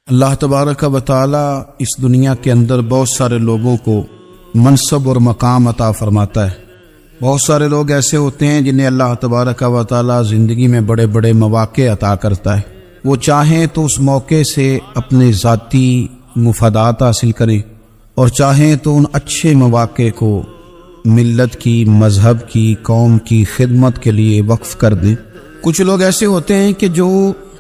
اللہ تبارک و تعالی اس دنیا کے اندر بہت سارے لوگوں کو منصب اور مقام عطا فرماتا ہے۔ بہت سارے لوگ ایسے ہوتے ہیں جنہیں اللہ تبارک و تعالی زندگی میں بڑے بڑے مواقع عطا کرتا ہے۔ وہ چاہیں تو اس موقع سے اپنے ذاتی مفادات حاصل کریں اور چاہیں تو ان اچھے مواقع کو ملت کی، مذہب کی، قوم کی خدمت کے لیے وقف کر دیں۔ کچھ لوگ ایسے ہوتے ہیں کہ جو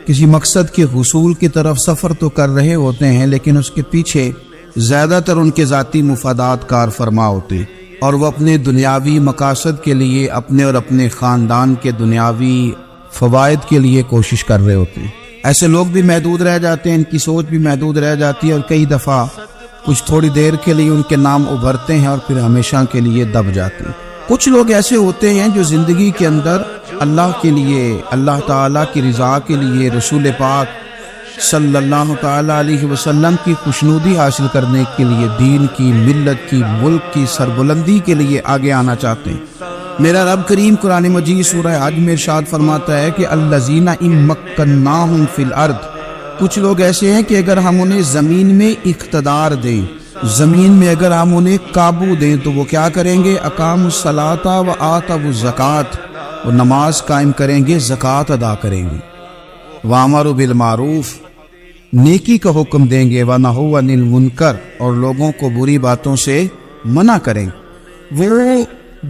کسی مقصد کے حصول کی طرف سفر تو کر رہے ہوتے ہیں، لیکن اس کے پیچھے زیادہ تر ان کے ذاتی مفادات کار فرما ہوتے ہیں اور وہ اپنے دنیاوی مقاصد کے لیے، اپنے اور اپنے خاندان کے دنیاوی فوائد کے لیے کوشش کر رہے ہوتے ہیں۔ ایسے لوگ بھی محدود رہ جاتے ہیں، ان کی سوچ بھی محدود رہ جاتی ہے اور کئی دفعہ کچھ تھوڑی دیر کے لیے ان کے نام ابھرتے ہیں اور پھر ہمیشہ کے لیے دب جاتے ہیں۔ کچھ لوگ ایسے ہوتے ہیں جو زندگی کے اندر اللہ کے لیے، اللہ تعالیٰ کی رضا کے لیے، رسول پاک صلی اللہ تعالیٰ علیہ وسلم کی خوشنودی حاصل کرنے کے لیے، دین کی، ملت کی، ملک کی سربلندی کے لیے آگے آنا چاہتے ہیں۔ میرا رب کریم قرآن مجید سورہ حج میں ارشاد فرماتا ہے کہ الذین ان مکناہم فی الارض، کچھ لوگ ایسے ہیں کہ اگر ہم انہیں زمین میں اقتدار دیں، زمین میں اگر ہم انہیں قابو دیں تو وہ کیا کریں گے؟ اقاموا الصلاۃ و آتوا الزکوٰۃ، وہ نماز قائم کریں گے، زکوٰۃ ادا کریں گے، وامروا بالمعروف، نیکی کا حکم دیں گے، ونہوا عن المنکر، اور لوگوں کو بری باتوں سے منع کریں گے۔ وہ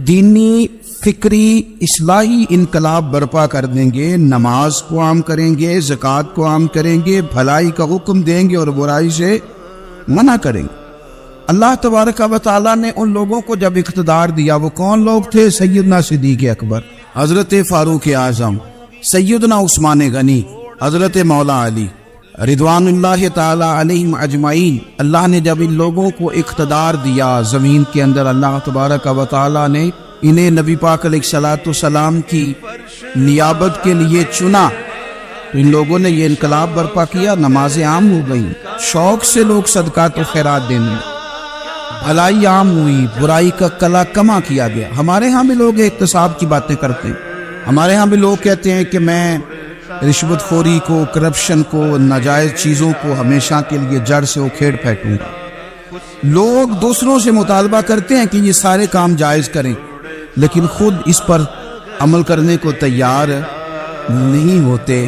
دینی، فکری، اصلاحی انقلاب برپا کر دیں گے، نماز کو عام کریں گے، زکوٰۃ کو عام کریں گے، بھلائی کا حکم دیں گے اور برائی سے منع کریں گے۔ اللہ تبارک و تعالیٰ نے ان لوگوں کو جب اقتدار دیا، وہ کون لوگ تھے؟ سیدنا صدیق اکبر، حضرت فاروق اعظم، سیدنا عثمان غنی، حضرت مولا علی رضوان اللہ تعالی علیہم اجمعین۔ اللہ نے جب ان لوگوں کو اقتدار دیا زمین کے اندر، اللہ تبارک و تعالی نے انہیں نبی پاک علیہ الصلوۃ والسلام کی نیابت کے لیے چنا، تو ان لوگوں نے یہ انقلاب برپا کیا، نمازیں عام ہو گئیں، شوق سے لوگ صدقات و خیرات دینے، بھلائی عام ہوئی، برائی کا کلا کما کیا گیا۔ ہمارے ہاں بھی لوگ احتساب کی باتیں کرتے ہیں، ہمارے ہاں بھی لوگ کہتے ہیں کہ میں رشوت خوری کو، کرپشن کو، ناجائز چیزوں کو ہمیشہ کے لیے جڑ سے اکھیڑ پھینکوں گا۔ لوگ دوسروں سے مطالبہ کرتے ہیں کہ یہ سارے کام جائز کریں، لیکن خود اس پر عمل کرنے کو تیار نہیں ہوتے۔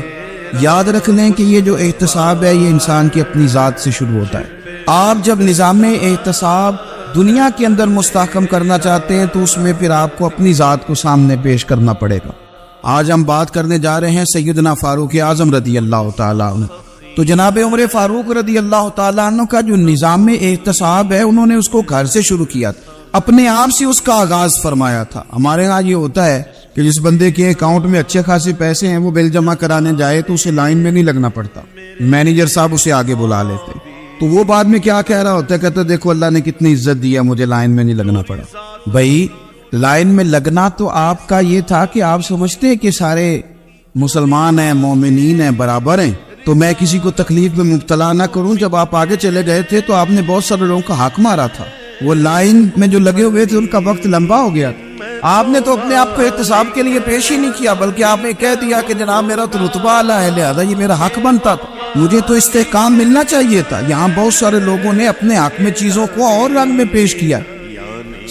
یاد رکھ لیں کہ یہ جو احتساب ہے یہ انسان کی اپنی ذات سے شروع ہوتا ہے۔ آپ جب نظام احتساب دنیا کے اندر مستحکم کرنا چاہتے ہیں تو اس میں پھر آپ کو اپنی ذات کو سامنے پیش کرنا پڑے گا۔ آج ہم بات کرنے جا رہے ہیں سیدنا فاروق اعظم رضی اللہ تعالیٰ عنہ۔ تو جناب عمر فاروق رضی اللہ تعالیٰ عنہ کا جو نظام احتساب ہے، انہوں نے اس کو گھر سے شروع کیا تھا، اپنے آپ سے اس کا آغاز فرمایا تھا۔ ہمارے ہاں یہ ہوتا ہے کہ جس بندے کے اکاؤنٹ میں اچھے خاصے پیسے ہیں، وہ بل جمع کرانے جائے تو اسے لائن میں نہیں لگنا پڑتا، مینیجر صاحب اسے آگے بلا لیتے، تو وہ بعد میں کیا کہہ رہا ہوتا ہے؟ کہتا دیکھو اللہ نے کتنی عزت دی ہے، مجھے لائن میں نہیں لگنا پڑا۔ بھائی لائن میں لگنا تو آپ کا یہ تھا کہ آپ سمجھتے ہیں کہ سارے مسلمان ہیں، مومنین ہیں، برابر ہیں، تو میں کسی کو تکلیف میں مبتلا نہ کروں۔ جب آپ آگے چلے گئے تھے تو آپ نے بہت سارے لوگوں کا حق مارا تھا، وہ لائن میں جو لگے ہوئے تھے ان کا وقت لمبا ہو گیا تھا۔ آپ نے تو اپنے آپ کو احتساب کے لیے پیش ہی نہیں کیا، بلکہ آپ نے کہہ دیا کہ جناب میرا تو رتبہ اعلیٰ ہے، لہذا یہ میرا حق بنتا تھا، مجھے تو استحکام ملنا چاہیے تھا۔ یہاں بہت سارے لوگوں نے اپنے حق میں چیزوں کو اور رنگ میں پیش کیا۔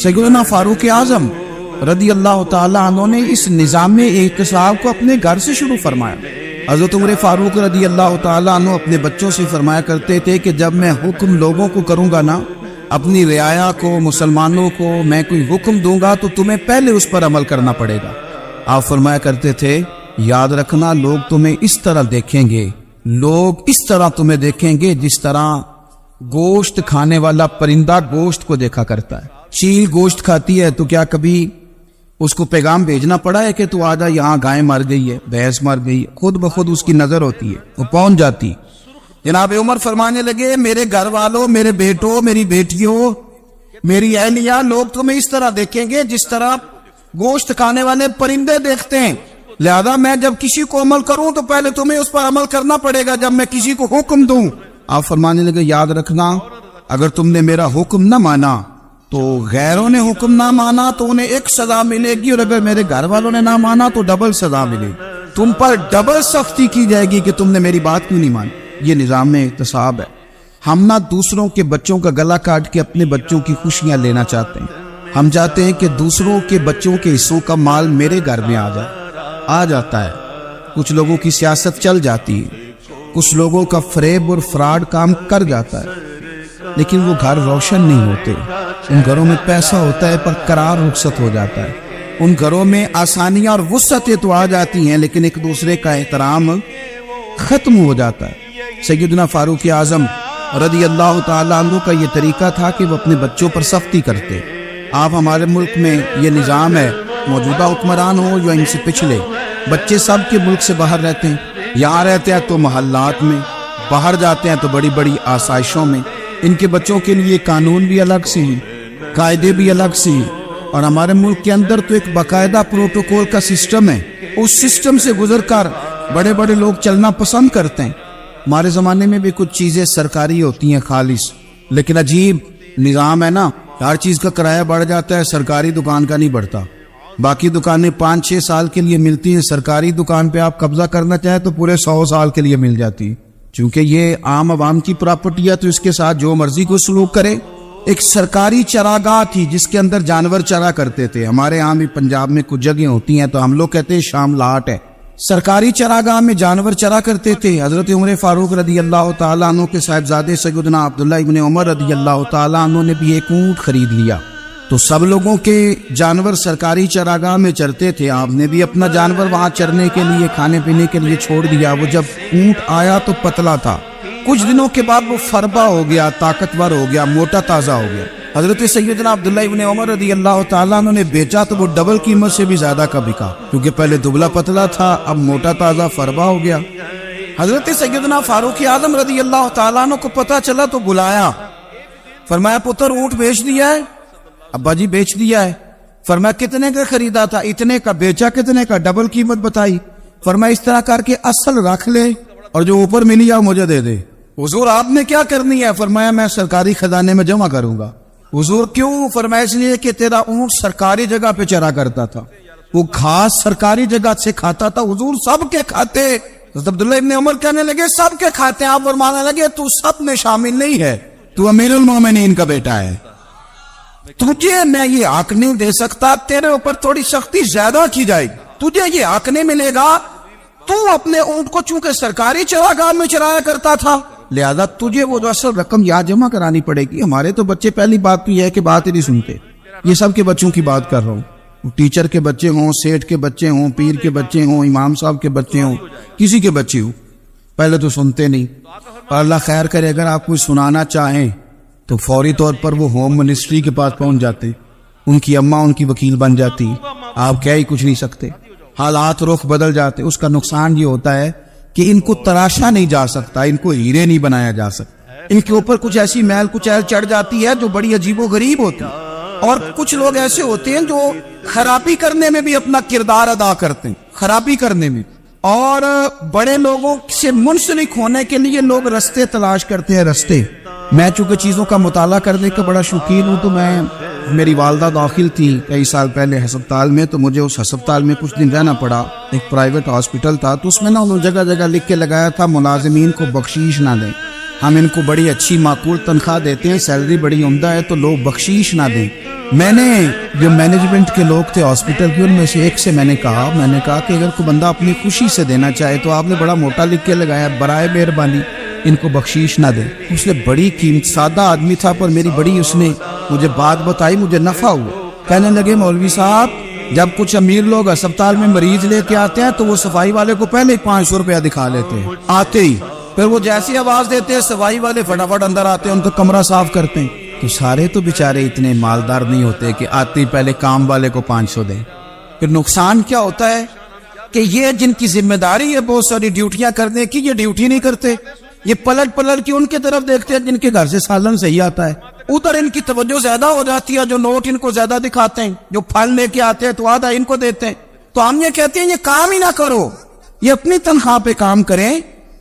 سیدنا فاروق اعظم رضی اللہ تعالیٰ عنہ نے اس نظام احتساب کو اپنے گھر سے شروع فرمایا۔ حضرت عمر فاروق رضی اللہ تعالیٰ عنہ اپنے بچوں سے فرمایا کرتے تھے کہ جب میں حکم لوگوں کو کروں گا نا، اپنی رعایا کو، مسلمانوں کو میں کوئی حکم دوں گا تو تمہیں پہلے اس پر عمل کرنا پڑے گا۔ آپ فرمایا کرتے تھے یاد رکھنا لوگ تمہیں اس طرح دیکھیں گے، لوگ اس طرح تمہیں دیکھیں گے جس طرح گوشت کھانے والا پرندہ گوشت کو دیکھا کرتا ہے۔ چیل گوشت کھاتی ہے تو کیا کبھی اس کو پیغام بھیجنا پڑا ہے کہ تو آجا یہاں گائے مر گئی ہے، بھینس مر گئی ہے؟ خود بخود اس کی نظر ہوتی ہے، وہ پہنچ جاتی۔ جناب عمر فرمانے لگے میرے گھر والوں، میرے بیٹوں، میری بیٹیوں، میری اہلیہ، لوگ تمہیں اس طرح دیکھیں گے جس طرح گوشت کھانے والے پرندے دیکھتے ہیں، لہذا میں جب کسی کو عمل کروں تو پہلے تمہیں اس پر عمل کرنا پڑے گا جب میں کسی کو حکم دوں۔ آپ فرمانے لگے یاد رکھنا اگر تم نے میرا حکم نہ مانا تو غیروں نے حکم نہ مانا تو انہیں ایک سزا ملے گی، اور اگر میرے گھر والوں نے نہ مانا تو ڈبل سزا ملے گی، تم پر ڈبل سختی کی جائے گی کہ تم نے میری بات کیوں نہیں مانی۔ یہ نظام اعتصاب ہے۔ ہم نہ دوسروں کے بچوں کا گلا کاٹ کے اپنے بچوں کی خوشیاں لینا چاہتے ہیں، ہم چاہتے ہیں کہ دوسروں کے بچوں کے حصوں کا مال میرے گھر میں آ جاتا ہے۔ کچھ لوگوں کی سیاست چل جاتی ہے، کچھ لوگوں کا فریب اور فراڈ کام کر جاتا ہے، لیکن وہ گھر روشن نہیں ہوتے۔ ان گھروں میں پیسہ ہوتا ہے پر قرار رخصت ہو جاتا ہے، ان گھروں میں آسانیاں اور وسعتیں تو آ جاتی ہیں لیکن ایک دوسرے کا احترام ختم ہو جاتا ہے۔ سیدنا فاروق اعظم رضی اللہ تعالیٰ عنہ کا یہ طریقہ تھا کہ وہ اپنے بچوں پر سختی کرتے۔ آپ ہمارے ملک میں یہ نظام ہے، موجودہ حکمران ہو یا ان سے پچھلے، بچے سب کے ملک سے باہر رہتے ہیں، یہاں رہتے ہیں تو محلات میں، باہر جاتے ہیں تو بڑی بڑی آسائشوں میں۔ ان کے بچوں کے لیے قانون بھی الگ سے ہیں، قاعدے بھی الگ سے ہیں، اور ہمارے ملک کے اندر تو ایک باقاعدہ پروٹوکول کا سسٹم ہے، اس سسٹم سے گزر کر بڑے بڑے لوگ چلنا پسند کرتے ہیں۔ ہمارے زمانے میں بھی کچھ چیزیں سرکاری ہوتی ہیں خالص، لیکن عجیب نظام ہے نا، ہر چیز کا کرایہ بڑھ جاتا ہے، سرکاری دکان کا نہیں بڑھتا۔ باقی دکانیں 5-6 سال کے لیے ملتی ہیں، سرکاری دکان پہ آپ قبضہ کرنا چاہیں تو پورے 100 سال کے لیے مل جاتی، چونکہ یہ عام عوام کی پراپرٹی ہے تو اس کے ساتھ جو مرضی کو سلوک کرے۔ ایک سرکاری چراگاہ تھی جس کے اندر جانور چرا کرتے تھے، ہمارے یہاں بھی پنجاب میں کچھ جگہیں ہوتی ہیں تو ہم لوگ کہتے ہیں شام لاٹ ہے، سرکاری چراگاہ میں جانور چرا کرتے تھے۔ حضرت عمر فاروق رضی اللہ تعالیٰ عنہ کے صاحبزادے سیدنا عبداللہ ابن عمر رضی اللہ تعالیٰ عنہ نے بھی ایک اونٹ خرید لیا، تو سب لوگوں کے جانور سرکاری چراگاہ میں چرتے تھے، آپ نے بھی اپنا جانور وہاں چرنے کے لیے کھانے پینے کے لیے چھوڑ دیا۔ وہ جب اونٹ آیا تو پتلا تھا، کچھ دنوں کے بعد وہ فربا ہو گیا، طاقتور ہو گیا، موٹا تازہ ہو گیا۔ حضرت سیدنا عبداللہ ابن عمر رضی اللہ تعالیٰ عنہ نے بیچا تو وہ ڈبل قیمت سے بھی زیادہ کا بکا، کیونکہ پہلے دبلا پتلا تھا، اب موٹا تازہ فربا ہو گیا۔ حضرت سیدنا فاروق اعظم رضی اللہ تعالیٰ عنہ کو پتا چلا تو بلایا، فرمایا پتر اونٹ بیچ دیا ہے؟ ابا جی بیچ دیا ہے۔ فرمایا کتنے کا خریدا تھا؟ اتنے کا۔ بیچا کتنے کا؟ ڈبل قیمت بتائی۔ فرمایا اس طرح کر کے اصل رکھ لے اور جو اوپر ملی آپ مجھے دے دے۔ حضور آپ نے کیا کرنی ہے؟ فرمایا میں سرکاری خزانے میں جمع کروں گا۔ حضور کیوں؟ فرمایا اس لیے کہ تیرا اونٹ سرکاری جگہ پہ چرا کرتا تھا، وہ گھاس سرکاری جگہ سے کھاتا تھا۔ حضور سب کے کھاتے۔ حضرت عبداللہ ابن عمر کہنے لگے سب کے کھاتے ہیں، آپ فرمانے لگے تو سب میں شامل نہیں ہے، تو امیر المومنین کا بیٹا ہے، تجھے میں یہ حق نہیں دے سکتا، تیرے اوپر تھوڑی سختی زیادہ کی جائے گی، تجھے یہ حق نہیں ملے گا۔ تو اپنے اونٹ کو چونکہ سرکاری چراگاہ میں چرایا کرتا تھا، لہذا تجھے وہ جو اصل رقم یاد جمع کرانی پڑے گی۔ ہمارے تو بچے پہلی بات تو یہ ہے کہ بات ہی نہیں سنتے، یہ سب کے بچوں کی بات کر رہا ہوں، ٹیچر کے بچے ہوں، سیٹ کے بچے ہوں، پیر کے بچے ہوں، امام صاحب کے بچے ہوں، کسی کے بچے ہوں، پہلے تو سنتے نہیں۔ اور اللہ خیر کرے اگر آپ کوئی سنانا چاہیں تو فوری طور پر وہ ہوم منسٹری کے پاس پہنچ جاتے، ان کی اماں ان کی وکیل بن جاتی، آپ کہہ ہی کچھ نہیں سکتے، حالات رخ بدل جاتے۔ اس کا نقصان یہ ہوتا ہے کہ ان کو تراشا نہیں جا سکتا، ان کو ہیرے نہیں بنایا جا سکتا، ان کے اوپر کچھ ایسی میل کچھ ایل چڑھ جاتی ہے جو بڑی عجیب و غریب ہوتی ہے۔ اور کچھ لوگ ایسے ہوتے ہیں جو خرابی کرنے میں بھی اپنا کردار ادا کرتے ہیں، خرابی کرنے میں، اور بڑے لوگوں سے منسلک ہونے کے لیے لوگ رستے تلاش کرتے ہیں، رستے۔ میں چونکہ چیزوں کا مطالعہ کرنے کا بڑا شوقین ہوں، تو میری والدہ داخل تھی کئی سال پہلے ہسپتال میں، تو مجھے اس ہسپتال میں کچھ دن رہنا پڑا، ایک پرائیویٹ ہاسپٹل تھا، تو اس میں انہوں نے جگہ جگہ لکھ کے لگایا تھا ملازمین کو بخشیش نہ دیں، ہم ان کو بڑی اچھی معقول تنخواہ دیتے ہیں، سیلری بڑی عمدہ ہے، تو لوگ بخشیش نہ دیں۔ میں نے جو مینجمنٹ کے لوگ تھے ہاسپٹل کے، ان میں سے ایک سے میں نے کہا کہ اگر کوئی بندہ اپنی خوشی سے دینا چاہے تو آپ نے بڑا موٹا لکھ کے لگایا برائے مہربانی ان کو بخشیش نہ دے۔ اس نے بڑی قیمت، سادہ آدمی تھا پر میری بڑی اس نے مجھے بات بتائی، مجھے نفع ہوا۔ کہنے لگے مولوی صاحب جب کچھ امیر لوگ ہسپتال میں مریض لے کے آتے ہیں تو وہ صفائی والے کو پہلے 500 روپیہ دکھا لیتے ہیں آتے ہی، پھر وہ جیسی آواز دیتے ہیں صفائی والے فٹافٹ اندر آتے ہیں، ان کا کمرہ صاف کرتے ہیں۔ تو سارے تو بیچارے اتنے مالدار نہیں ہوتے کہ آتے ہی پہلے کام والے کو 500 دیں۔ پھر نقصان کیا ہوتا ہے کہ یہ جن کی ذمہ داری ہے بہت ساری ڈیوٹیاں کرنے کی، یہ ڈیوٹی نہیں کرتے، یہ پلٹ کے ان کے طرف دیکھتے ہیں جن کے گھر سے سالن صحیح آتا ہے، ادھر ان کی توجہ زیادہ ہو جاتی ہے، جو نوٹ ان کو زیادہ دکھاتے ہیں، جو پھل لے کے آتے ہیں تو آدھا ان کو دیتے ہیں۔ تو ہم یہ کہتے ہیں یہ کام ہی نہ کرو، یہ اپنی تنخواہ پہ کام کریں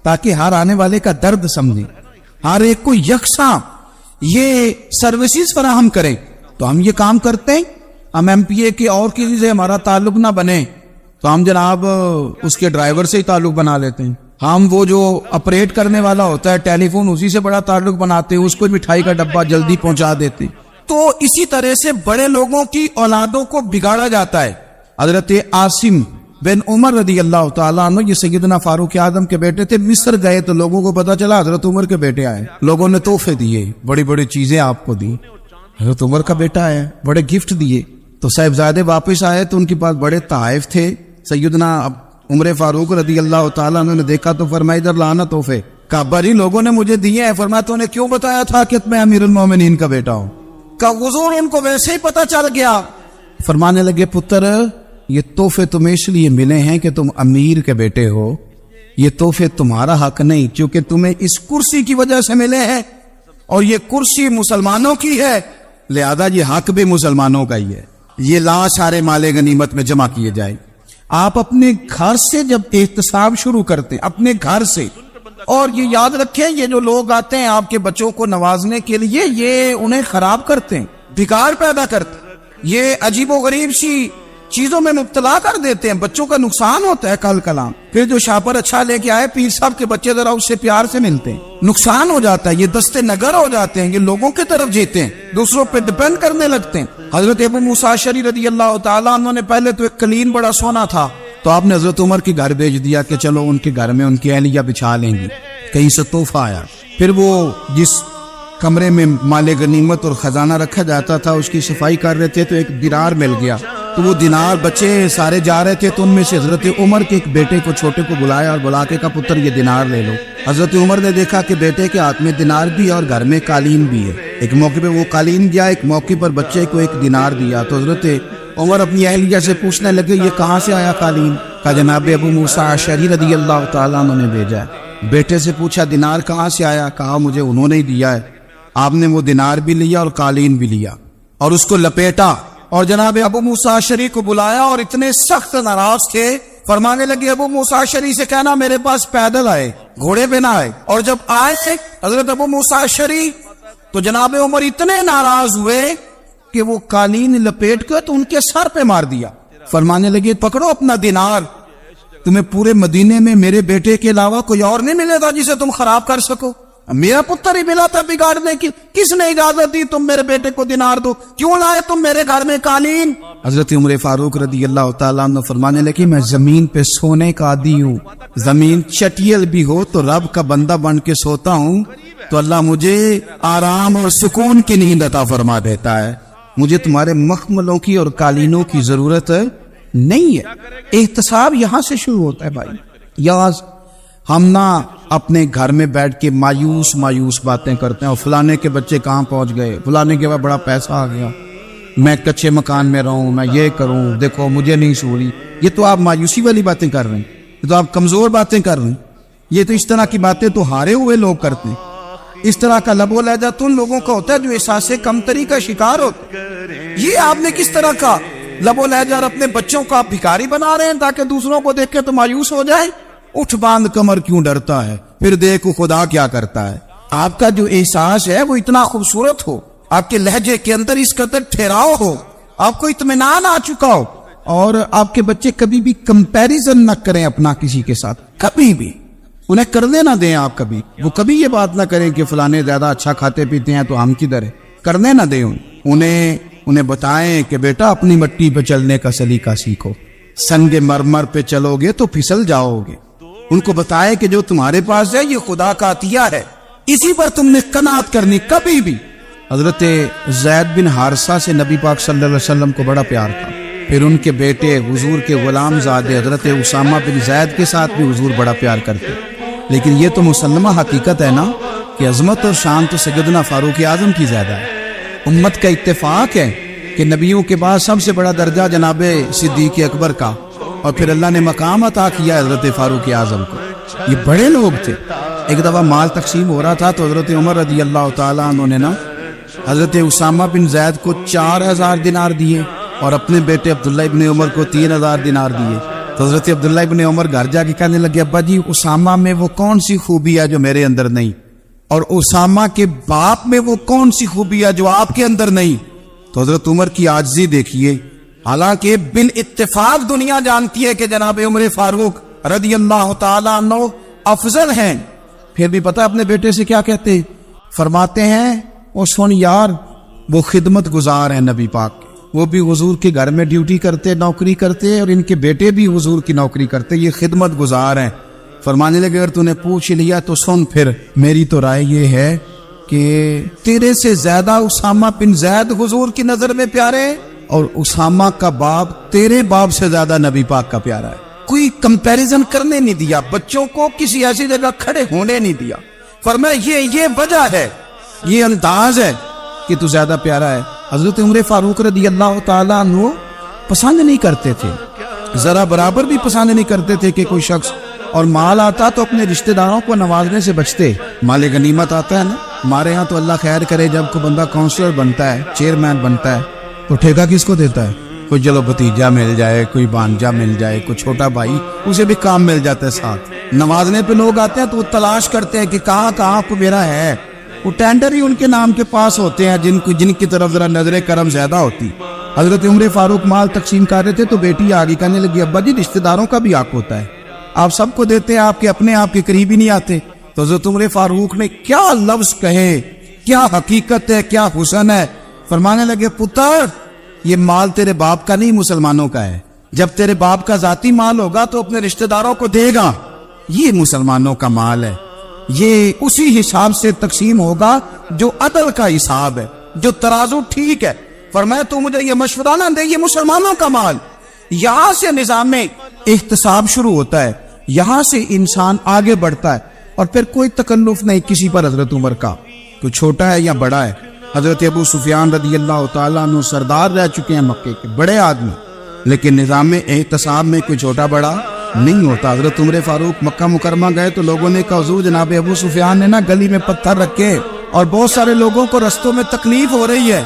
تاکہ ہر آنے والے کا درد سمجھیں، ہر ایک کو یکساں یہ سروسز فراہم کریں۔ تو ہم یہ کام کرتے ہیں، ہم ایم پی اے کے اور کسی سے ہمارا تعلق نہ بنے تو ہم جناب اس کے ڈرائیور سے ہی تعلق بنا لیتے ہیں، ہم وہ جو آپریٹ کرنے والا ہوتا ہے ٹیلی فون اسی سے بڑا تعلق بناتے ہیں, اس کو مٹھائی کا ڈبہ جلدی پہنچا دیتے. تو اسی طرح سے بڑے لوگوں کی اولادوں کو بگاڑا جاتا ہے. حضرت عاصم بن عمر رضی اللہ تعالیٰ عنہ, یہ سیدنا فاروق اعظم کے بیٹے تھے, مصر گئے تو لوگوں کو پتا چلا حضرت عمر کے بیٹے آئے. لوگوں نے تحفے دیے, بڑی بڑی چیزیں آپ کو دی. حضرت عمر کا بیٹا آیا, بڑے گفٹ دیے. تو صاحبزادے واپس آئے تو ان کے پاس بڑے تحائف تھے. سیدنا عمر فاروق رضی اللہ تعالیٰ عنہ نے دیکھا تو فرمایا ادھر لانا تحفے. کہا بھائی لوگوں نے مجھے دیے ہیں. فرمایا تو نے کیوں بتایا تھا کہ میں امیر المومنین کا بیٹا ہوں؟ کہا حضور ان کو ویسے ہی پتا چل گیا. فرمانے لگے پتر یہ تحفے تمہیں اس لیے ملے ہیں کہ تم امیر کے بیٹے ہو, یہ تحفے تمہارا حق نہیں, کیونکہ تمہیں اس کرسی کی وجہ سے ملے ہیں اور یہ کرسی مسلمانوں کی ہے, لہذا یہ حق بھی مسلمانوں کا ہی ہے. یہ لا سارے مال غنیمت میں جمع کیے جائیں. آپ اپنے گھر سے جب احتساب شروع کرتے ہیں, اپنے گھر سے, اور یہ یاد رکھیں یہ جو لوگ آتے ہیں آپ کے بچوں کو نوازنے کے لیے, یہ انہیں خراب کرتے ہیں, بگاڑ پیدا کرتے ہیں, یہ عجیب و غریب سی چیزوں میں مبتلا کر دیتے ہیں. بچوں کا نقصان ہوتا ہے کل کلام. پھر جو شاپر اچھا لے کے آئے پیر صاحب کے بچے ذرا اس سے پیار سے ملتے ہیں, نقصان ہو جاتا ہے. یہ دستے نگر ہو جاتے ہیں, یہ لوگوں کی طرف جیتے ہیں, دوسروں پہ ڈیپینڈ کرنے لگتے ہیں. حضرت ابو موسیٰ اشعری رضی اللہ تعالیٰ عنہ نے پہلے تو ایک قلین بڑا سونا تھا, تو آپ نے حضرت عمر کے گھر بھیج دیا کہ چلو ان کے گھر میں ان کی اہلیہ بچھا لیں گی. کہیں سے تحفہ آیا. پھر وہ جس کمرے میں مال غنیمت اور خزانہ رکھا جاتا تھا اس کی صفائی کر رہے تھے تو ایک دینار مل گیا. تو وہ دینار بچے سارے جا رہے تھے تو ان میں سے حضرت عمر کے ایک بیٹے کو چھوٹے کو بلایا اور بلا کے کہا پتر یہ دینار لے لو. حضرت عمر نے دیکھا کہ بیٹے کے ہاتھ میں دینار بھی ہے اور گھر میں قالین بھی ہے. ایک موقع پہ وہ قالین دیا, ایک موقع پر بچے کو ایک دینار دیا. تو حضرت عمر اپنی اہلیہ سے پوچھنے لگے یہ کہاں سے آیا قالین؟ کہا جناب ابو موسیٰ اشعری رضی اللہ تعالیٰ عنہ نے بھیجا ہے. بیٹے سے پوچھا دینار کہاں سے آیا؟ کہا مجھے انہوں نے ہی دیا ہے. آپ نے وہ دینار بھی لیا اور قالین بھی لیا اور اس کو لپیٹا اور جناب ابو موسیٰ اشعری کو بلایا اور اتنے سخت ناراض تھے. فرمانے لگے ابو موسیٰ اشعری سے کہنا میرے پاس پیدل آئے, گھوڑے پہ نہ آئے. اور جب آئے حضرت ابو موسیٰ اشعری تو جناب عمر اتنے ناراض ہوئے کہ وہ قالین لپیٹ کے تو ان کے سر پہ مار دیا. فرمانے لگے پکڑو اپنا دینار, تمہیں پورے مدینے میں میرے بیٹے کے علاوہ کوئی اور نہیں ملے گا جسے تم خراب کر سکو. میرا پتر ہی ملا تھا بگاڑنے کی, کس نے اجازت دی تم میرے بیٹے کو دینار دو؟ کیوں لائے تم میرے گھر میں قالین؟ حضرت عمر فاروق رضی اللہ تعالیٰ عنہ فرمانے لگے میں زمین پہ سونے کا عادی ہوں, زمین چٹیل بھی ہو تو رب کا بندہ بن کے سوتا ہوں تو اللہ مجھے آرام اور سکون کی نیند عطا فرما دیتا ہے. مجھے تمہارے مخملوں کی اور قالینوں کی ضرورت نہیں ہے. احتساب یہاں سے شروع ہوتا ہے بھائی. یاز ہم نہ اپنے گھر میں بیٹھ کے مایوس باتیں کرتے ہیں اور فلانے کے بچے کہاں پہنچ گئے, فلانے کے بعد بڑا پیسہ آ گیا, میں کچے مکان میں رہوں, میں یہ کروں, دیکھو مجھے نہیں سوری. یہ تو آپ مایوسی والی باتیں کر رہے ہیں, یہ تو آپ کمزور باتیں کر رہے ہیں. یہ تو اس طرح کی باتیں تو ہارے ہوئے لوگ کرتے ہیں. اس طرح کا لب و لہجہ تو ان لوگوں کا ہوتا ہے جو احساس کمتری کا شکار ہوتا ہے. یہ آپ نے کس طرح کا لب و لہجہ اور اپنے بچوں کو آپ بھکاری بنا رہے ہیں تاکہ دوسروں کو دیکھ کے تو مایوس ہو جائے. اٹھ باندھ کمر کیوں ڈرتا ہے, پھر دیکھو خدا کیا کرتا ہے. آپ کا جو احساس ہے وہ اتنا خوبصورت ہو, آپ کے لہجے کے اندر اس قدر ٹھہراؤ ہو, آپ کو اطمینان آ چکا ہو, اور آپ کے بچے کبھی بھی کمپیریزن نہ کریں اپنا کسی کے ساتھ, کبھی بھی انہیں کرنے نہ دیں. آپ کبھی وہ کبھی یہ بات نہ کریں کہ فلانے زیادہ اچھا کھاتے پیتے ہیں تو ہم کدھر ہے, کرنے نہ دیں. انہیں بتائیں کہ بیٹا اپنی مٹی پہ چلنے کا سلیقہ سیکھو, سنگ مرمر پہ چلو گے تو پھسل جاؤ گے. ان کو بتائیں کہ جو تمہارے پاس ہے یہ خدا کا عطیہ ہے, اسی پر تم نے قناعت کرنی کبھی بھی. حضرت زید بن حارثہ سے نبی پاک صلی اللہ علیہ وسلم کو بڑا پیار تھا. پھر ان کے بیٹے حضور کے غلام زادے حضرت اسامہ بن زید کے ساتھ بھی حضور بڑا پیار کرتے. لیکن یہ تو مسلمہ حقیقت ہے نا کہ عظمت اور شان تو سیدنا فاروق اعظم کی زیادہ ہے. امت کا اتفاق ہے کہ نبیوں کے بعد سب سے بڑا درجہ جناب صدیق اکبر کا, اور پھر اللہ نے مقام عطا کیا حضرت فاروق اعظم کو. یہ بڑے لوگ تھے. ایک دفعہ مال تقسیم ہو رہا تھا تو حضرت عمر رضی اللہ تعالیٰ عنہ نے نا حضرت اسامہ بن زید کو 4000 دینار دیے اور اپنے بیٹے عبداللہ ابن عمر کو 3000 دینار دیے. تو حضرت عبداللہ ابن عمر گھر جا کے کہنے لگے ابا جی اسامہ میں وہ کون سی خوبی ہے جو میرے اندر نہیں, اور اسامہ کے باپ میں وہ کون سی خوبی ہے جو آپ کے اندر نہیں. تو حضرت عمر کی عاجزی دیکھیے. حالانکہ بال اتفاق دنیا جانتی ہے کہ جناب عمر فاروق رضی اللہ تعالیٰ عنہ افضل ہیں، پھر بھی پتہ اپنے بیٹے سے کیا کہتے ہیں؟ فرماتے ہیں وہ سن یار، وہ خدمت گزار ہیں نبی پاک کے، وہ بھی حضور کے گھر میں ڈیوٹی کرتے، نوکری کرتے، اور ان کے بیٹے بھی حضور کی نوکری کرتے، یہ خدمت گزار ہیں۔ فرمانے لگے اگر تو نے پوچھ لیا تو سن، پھر میری تو رائے یہ ہے کہ تیرے سے زیادہ اسامہ بن زید حضور کی نظر میں پیارے، اور اسامہ کا باپ تیرے باپ سے زیادہ نبی پاک کا پیارا ہے۔ کوئی کمپیریزن کرنے نہیں دیا، بچوں کو کسی ایسی جگہ کھڑے ہونے نہیں دیا۔ فرمایا یہ وجہ ہے، یہ انداز ہے کہ تو زیادہ پیارا ہے۔ حضرت عمر فاروق رضی اللہ تعالیٰ عنہ پسند نہیں کرتے تھے، ذرا برابر بھی پسند نہیں کرتے تھے کہ کوئی شخص اور مال آتا تو اپنے رشتہ داروں کو نوازنے سے بچتے۔ مال غنیمت آتا ہے نا، ہمارے ہاں تو اللہ خیر کرے جب کوئی بندہ کونسلر بنتا ہے، چیئرمین بنتا ہے، تو ٹھیکہ کس کو دیتا ہے؟ کوئی چلو بھتیجا مل جائے، کوئی بانجا مل جائے، کوئی چھوٹا بھائی، اسے بھی کام مل جاتا ہے ساتھ۔ نوازنے پہ لوگ آتے ہیں تو وہ تلاش کرتے ہیں کہ کہاں کو میرا ہے، وہ ٹینڈر ہی ان کے نام کے پاس ہوتے ہیں جن کی طرف ذرا نظر کرم زیادہ ہوتی۔ حضرت عمر فاروق مال تقسیم کر رہے تھے تو بیٹی آگے کہنے لگی ابا جی رشتہ داروں کا بھی حق ہوتا ہے، آپ سب کو دیتے ہیں، آپ کے اپنے آپ کے قریب ہی نہیں آتے۔ تو حضرت عمر فاروق نے کیا لفظ کہے، کیا حقیقت ہے، کیا حسن ہے۔ فرمانے لگے پتر یہ مال تیرے باپ کا نہیں، مسلمانوں کا ہے، جب تیرے باپ کا ذاتی مال ہوگا تو اپنے رشتہ داروں کو دے گا، یہ مسلمانوں کا مال ہے، یہ اسی حساب سے تقسیم ہوگا جو عدل کا حساب ہے، جو ترازو ٹھیک ہے۔ فرمایا تو مجھے یہ مشورہ نہ دے، یہ مسلمانوں کا مال۔ یہاں سے نظام احتساب شروع ہوتا ہے، یہاں سے انسان آگے بڑھتا ہے، اور پھر کوئی تکلف نہیں کسی پر حضرت عمر کا، کوئی چھوٹا ہے یا بڑا ہے۔ حضرت ابو سفیان رضی اللہ تعالیٰ عنہ سردار رہ چکے ہیں مکے کے، بڑے آدمی، لیکن نظام احتساب میں کوئی چھوٹا بڑا نہیں ہوتا۔ حضرت عمر فاروق مکہ مکرمہ گئے تو لوگوں نے کہا حضور جناب ابو سفیان نے نا گلی میں پتھر رکھے اور بہت سارے لوگوں کو رستوں میں تکلیف ہو رہی ہے،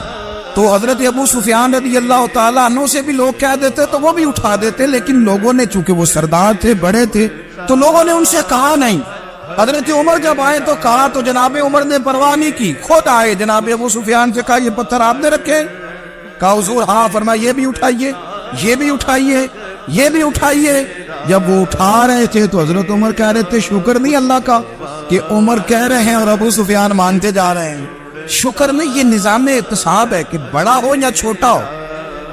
تو حضرت ابو سفیان رضی اللہ تعالیٰ عنہ سے بھی لوگ کہہ دیتے تو وہ بھی اٹھا دیتے، لیکن لوگوں نے چونکہ وہ سردار تھے، بڑے تھے، تو لوگوں نے ان سے کہا نہیں۔ حضرت عمر جب آئے تو کہا تو جناب عمر نے پرواہ نہیں کی، خود آئے جناب ابو سفیان سے کہا یہ پتھر آپ نے رکھے؟ کہا حضور ہاں۔ فرمایا یہ بھی اٹھائیے، یہ بھی اٹھائیے، یہ بھی اٹھائیے۔ جب وہ اٹھا رہے تھے تو حضرت عمر کہہ رہے تھے شکر نہیں اللہ کا کہ عمر کہہ رہے ہیں اور ابو سفیان مانتے جا رہے ہیں، شکر نہیں۔ یہ نظام احتساب ہے کہ بڑا ہو یا چھوٹا ہو،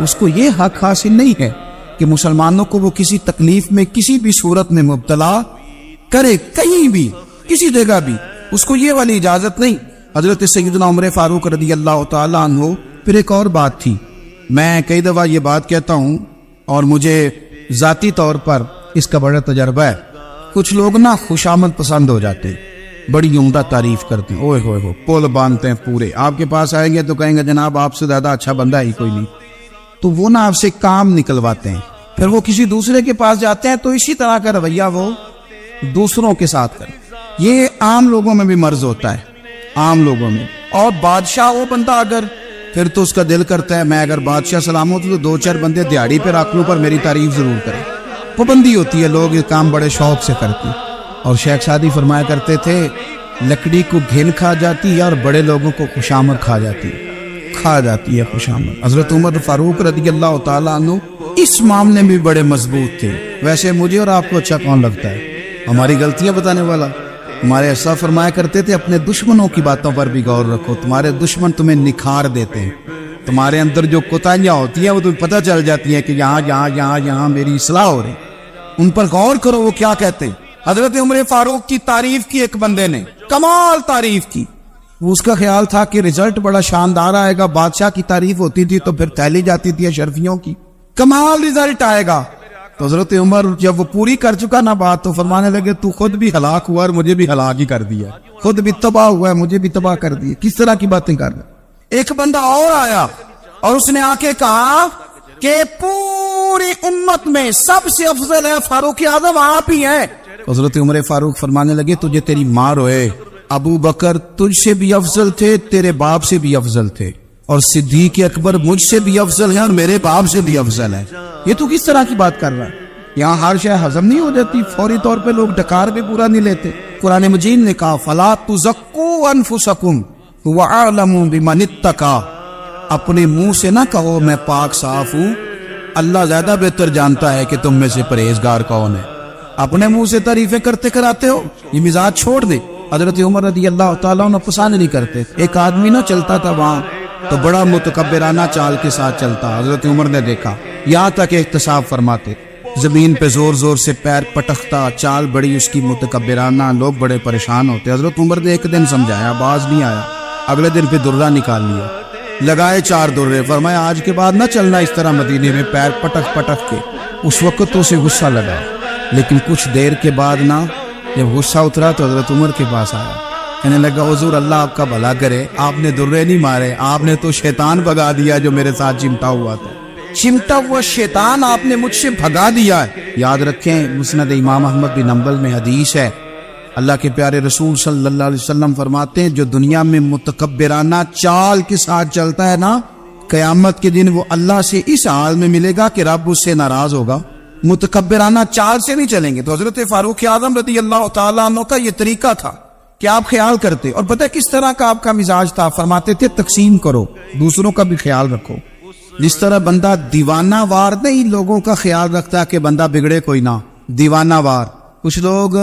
اس کو یہ حق حاصل نہیں ہے کہ مسلمانوں کو وہ کسی تکلیف میں کسی بھی صورت میں مبتلا کرے، کہیں بھی کسی جگہ بھی، اس کو یہ والی اجازت نہیں۔ حضرت سیدنا عمر فاروق رضی اللہ تعالیٰ عنہ۔ پھر ایک اور بات تھی، میں کئی دفعہ یہ بات کہتا ہوں اور مجھے ذاتی طور پر اس کا بڑا تجربہ ہے، کچھ لوگ نا خوشامد پسند ہو جاتے ہیں، بڑی عمدہ تعریف کرتے ہیں، اوئے ہوئے ہو پول باندھتے ہیں پورے، آپ کے پاس آئیں گے تو کہیں گے جناب آپ سے زیادہ اچھا بندہ ہی کوئی نہیں، تو وہ نا آپ سے کام نکلواتے ہیں، پھر وہ کسی دوسرے کے پاس جاتے ہیں تو اسی طرح کا رویہ وہ دوسروں کے ساتھ کریں۔ یہ عام لوگوں میں بھی مرض ہوتا ہے، عام لوگوں میں۔ اور بادشاہ وہ بندہ اگر، پھر تو اس کا دل کرتا ہے میں اگر بادشاہ سلامت تو دو چار بندے دیہڑی پہ رکھ لوں پر میری تعریف ضرور کریں، پابندی ہوتی ہے، لوگ یہ کام بڑے شوق سے کرتے ہیں۔ اور شیخ سعدی فرمایا کرتے تھے لکڑی کو گھن کھا جاتی ہے اور بڑے لوگوں کو خوشامد کھا جاتی ہے خوشامد۔ حضرت عمر فاروق رضی اللہ تعالیٰ عنہ اس معاملے میں بڑے مضبوط تھے۔ ویسے مجھے اور آپ کو اچھا کون لگتا ہے؟ ہماری غلطیاں بتانے والا؟ ہمارے ایسا فرمایا کرتے تھے اپنے دشمنوں کی باتوں پر بھی غور رکھو، تمہارے دشمن تمہیں نکھار دیتے ہیں، تمہارے اندر جو کوتاہیاں ہوتی ہیں وہ تمہیں پتہ چل جاتی ہیں کہ یہاں میری اصلاح ہو رہی، ان پر غور کرو وہ کیا کہتے ہیں۔ حضرت عمر فاروق کی تعریف کی ایک بندے نے، کمال تعریف کی، اس کا خیال تھا کہ رزلٹ بڑا شاندار آئے گا، بادشاہ کی تعریف ہوتی تھی تو پھر تھیلی جاتی تھی اشرفیوں کی، کمال رزلٹ آئے گا۔ تو حضرت عمر جب وہ پوری کر چکا نا بات تو فرمانے لگے تو خود بھی ہلاک ہوا اور مجھے بھی ہلاک ہی کر دیا، خود بھی تباہ ہوا ہے مجھے بھی تباہ کر دیا، کس طرح کی باتیں کر رہے۔ ایک بندہ اور آیا اور اس نے آ کے کہا کہ پوری امت میں سب سے افضل ہے فاروق اعظم آپ ہی ہیں۔ حضرت عمر فاروق فرمانے لگے تجھے تیری ماں روئے، ابو بکر تجھ سے بھی افضل تھے، تیرے باپ سے بھی افضل تھے، اور صدیق اکبر مجھ سے بھی افضل ہے اور میرے باپ سے بھی افضل ہے، یہ تو کس طرح کی بات کر رہا ہے؟ یہاں ہر شے ہضم نہیں ہو جاتی، فوری طور پہ لوگ ڈکار بھی پورا نہیں لیتے۔ قرآن مجید نے کہا فَلَا تُزَكُّوا أَنفُسَكُمْ هُوَ أَعْلَمُ بِمَنِ اتَّقَىٰ، اپنے منہ سے نہ کہو میں پاک صاف ہوں، اللہ زیادہ بہتر جانتا ہے کہ تم میں سے پرہیزگار کون ہے۔ اپنے منہ سے تعریفیں کرتے کراتے ہو، یہ مزاج چھوڑ دے۔ حضرت عمر رضی اللہ تعالیٰ عنہ پسند نہیں کرتے۔ ایک آدمی نہ چلتا تھا وہاں تو بڑا متکبرانہ چال کے ساتھ چلتا، حضرت عمر نے دیکھا، یہاں تک احتساب فرماتے، زمین پہ زور زور سے پیر پٹکتا، چال بڑی اس کی متکبرانہ، لوگ بڑے پریشان ہوتے۔ حضرت عمر نے ایک دن سمجھایا، باز نہیں آیا، اگلے دن پہ درہ نکال لیا، لگائے 4 درے، فرمایا آج کے بعد نہ چلنا اس طرح مدینے میں پیر پٹک پٹک کے۔ اس وقت تو اسے غصہ لگا، لیکن کچھ دیر کے بعد نہ جب غصہ اترا تو حضرت عمر کے پاس آیا، کہنے لگا حضور اللہ آپ کا بھلا کرے، آپ نے درے نہیں مارے، آپ نے تو شیطان بھگا دیا جو میرے ساتھ چمٹا ہوا تھا، چمٹا ہوا شیطان آپ نے مجھ سے بھگا دیا ہے۔ یاد رکھیں مسند امام احمد بن حنبل میں حدیث ہے، اللہ کے پیارے رسول صلی اللہ علیہ وسلم فرماتے ہیں جو دنیا میں متکبرانہ چال کے ساتھ چلتا ہے نا، قیامت کے دن وہ اللہ سے اس حال میں ملے گا کہ رب اس سے ناراض ہوگا۔ متکبرانہ چال سے نہیں چلیں گے۔ تو حضرت فاروق اعظم رضی اللہ تعالیٰ عنہ کا یہ طریقہ تھا کہ آپ خیال کرتے، اور پتہ کس طرح کا آپ کا مزاج تھا، فرماتے تھے تقسیم کرو، دوسروں کا بھی خیال رکھو۔ جس طرح بندہ دیوانہ وار نہیں لوگوں کا خیال رکھتا کہ بندہ بگڑے کوئی نہ، دیوانہ وار۔ کچھ لوگ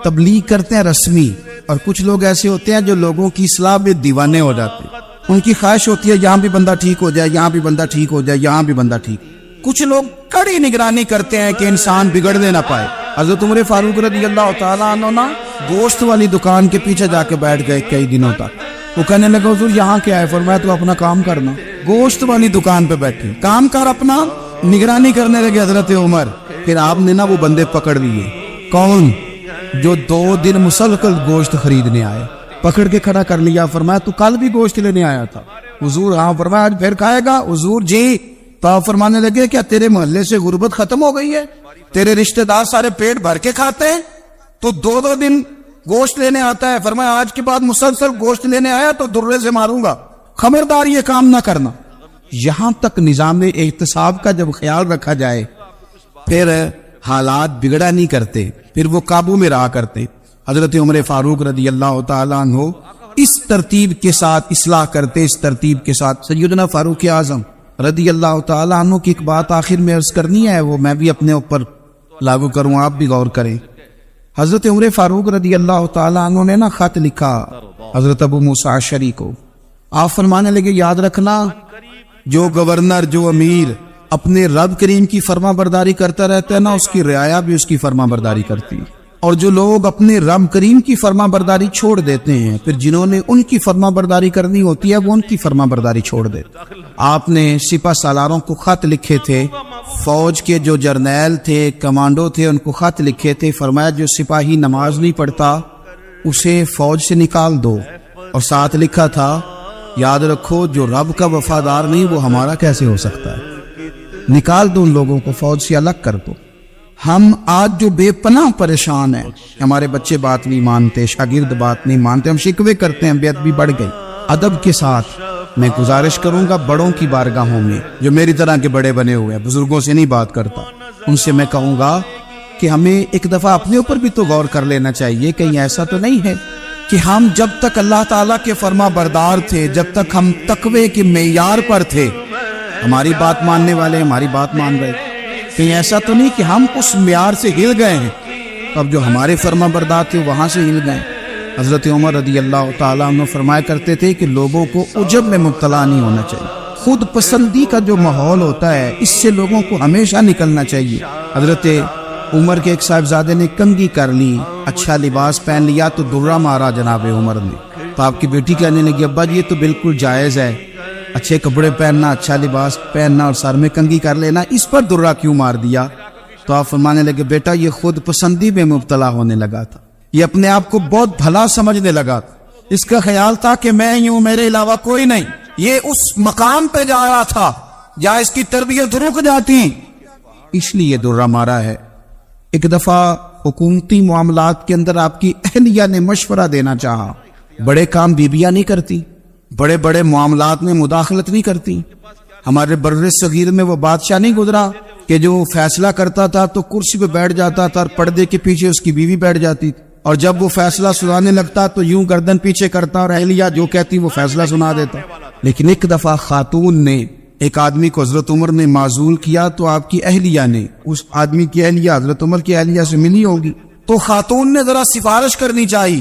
تبلیغ کرتے ہیں رسمی، اور کچھ لوگ ایسے ہوتے ہیں جو لوگوں کی اصلاح میں دیوانے ہو جاتے ہیں، ان کی خواہش ہوتی ہے یہاں بھی بندہ ٹھیک ہو جائے، یہاں بھی بندہ ٹھیک ہو جائے، یہاں بھی بندہ ٹھیک۔ کچھ لوگ کڑی نگرانی کرتے ہیں کہ انسان بگڑنے نہ پائے۔ حضرت عمر فاروق رضی اللہ تعالیٰ عنہ نا گوشت والی دکان کے پیچھے جا کے بیٹھ گئے کئی دنوں تک۔ وہ کہنے لگا حضور یہاں کیا ہے؟ فرمایا تو اپنا کام کرنا، گوشت والی دکان پہ بیٹھے کام کر اپنا، نگرانی کرنے لگے حضرت عمر۔ پھر آپ نے نا وہ بندے پکڑ لیے، کون؟ جو 2 دن مسلسل گوشت خریدنے آئے، پکڑ کے کھڑا کر لیا، فرمایا تو کل بھی گوشت لینے آیا تھا؟ حضور ہاں۔ فرمایا آج پھر کھائے گا؟ حضور جی۔ تو آپ فرمانے لگے کیا تیرے محلے سے غربت ختم ہو گئی ہے؟ تیرے رشتہ دار سارے پیٹ بھر کے کھاتے ہیں تو 2 دن گوشت لینے آتا ہے؟ فرمایا آج کے بعد مسلسل گوشت لینے آیا تو درے سے ماروں گا، خبردار یہ کام نہ کرنا۔ یہاں تک نظام احتساب کا جب خیال رکھا جائے پھر حالات بگڑا نہیں کرتے، پھر وہ قابو میں رہا کرتے۔ حضرت عمر فاروق رضی اللہ تعالیٰ عنہ اس ترتیب کے ساتھ اصلاح کرتے، اس ترتیب کے ساتھ۔ سیدنا فاروق اعظم رضی اللہ تعالیٰ عنہ کی ایک بات آخر میں عرض کرنی ہے، وہ میں بھی اپنے اوپر لاگو کروں، آپ بھی غور کریں۔ حضرت عمر فاروق رضی اللہ تعالیٰ عنہ نے نا خط لکھا حضرت ابو موسیٰ اشعری کو۔ آپ فرمانے لگے یاد رکھنا جو گورنر، جو امیر اپنے رب کریم کی فرما برداری کرتا رہتا ہے نا، اس کی رعایا بھی اس کی فرما برداری کرتی ہے۔ اور جو لوگ اپنے رب کریم کی فرما برداری چھوڑ دیتے ہیں، پھر جنہوں نے ان کی فرما برداری کرنی ہوتی ہے وہ ان کی فرما برداری چھوڑ دیتے۔ آپ نے سپہ سالاروں کو خط لکھے تھے، فوج کے جو جرنیل تھے، کمانڈو تھے، ان کو خط لکھے تھے، فرمایا جو سپاہی نماز نہیں پڑھتا اسے فوج سے نکال دو، اور ساتھ لکھا تھا یاد رکھو جو رب کا وفادار نہیں وہ ہمارا کیسے ہو سکتا ہے، نکال دو ان لوگوں کو، فوج سے الگ کر دو۔ ہم آج جو بے پناہ پریشان ہیں، ہمارے بچے بات نہیں مانتے، شاگرد بات نہیں مانتے، ہم شکوے کرتے ہیں، بیعت بھی بڑھ گئی۔ ادب کے ساتھ میں گزارش کروں گا بڑوں کی بارگاہوں میں، جو میری طرح کے بڑے بنے ہوئے ہیں، بزرگوں سے نہیں بات کرتا، ان سے میں کہوں گا کہ ہمیں ایک دفعہ اپنے اوپر بھی تو غور کر لینا چاہیے، کہیں ایسا تو نہیں ہے کہ ہم جب تک اللہ تعالیٰ کے فرما بردار تھے، جب تک ہم تقوی کے معیار پر تھے، ہماری بات ماننے والے ہماری بات مان رہے، کہیں ایسا تو نہیں کہ ہم اس معیار سے ہل گئے ہیں، اب جو ہمارے فرما بردار تھے وہاں سے ہل گئے۔ حضرت عمر رضی اللہ تعالیٰ عنہ فرمایا کرتے تھے کہ لوگوں کو عجب میں مبتلا نہیں ہونا چاہیے، خود پسندی کا جو ماحول ہوتا ہے اس سے لوگوں کو ہمیشہ نکلنا چاہیے۔ حضرت عمر کے ایک صاحبزادے نے کنگھی کر لی، اچھا لباس پہن لیا تو درہ مارا جناب عمر نے، تو آپ کی بیٹی کہنے لگی ابا جی یہ تو بالکل جائز ہے، اچھے کپڑے پہننا، اچھا لباس پہننا اور سر میں کنگھی کر لینا، اس پر درہ کیوں مار دیا؟ تو آپ فرمانے لگے بیٹا یہ خود پسندی میں مبتلا ہونے لگا تھا، یہ اپنے آپ کو بہت بھلا سمجھنے لگا تھا، اس کا خیال تھا کہ میں ہی ہوں، میرے علاوہ کوئی نہیں، یہ اس مقام پہ جا رہا تھا جہاں اس کی تربیت رک جاتی، اس لیے درہ مارا ہے۔ ایک دفعہ حکومتی معاملات کے اندر آپ کی اہلیہ نے مشورہ دینا چاہا، بڑے کام بیویاں نہیں کرتی، بڑے بڑے معاملات میں مداخلت نہیں کرتی۔ ہمارے بر صغیر میں وہ بادشاہ نہیں گزرا کہ جو فیصلہ کرتا تھا تو کرسی پہ بیٹھ جاتا تھا اور پردے کے پیچھے اس کی بیوی بیٹھ جاتی تھی، اور جب وہ فیصلہ سنانے لگتا تو یوں گردن پیچھے کرتا اور اہلیہ جو کہتی وہ فیصلہ سنا دیتا۔ لیکن ایک دفعہ خاتون نے ایک آدمی کو حضرت عمر نے معزول کیا تو آپ کی اہلیہ نے اس آدمی کی اہلیہ حضرت عمر کی اہلیہ سے ملی ہوگی، تو خاتون نے ذرا سفارش کرنی چاہیے،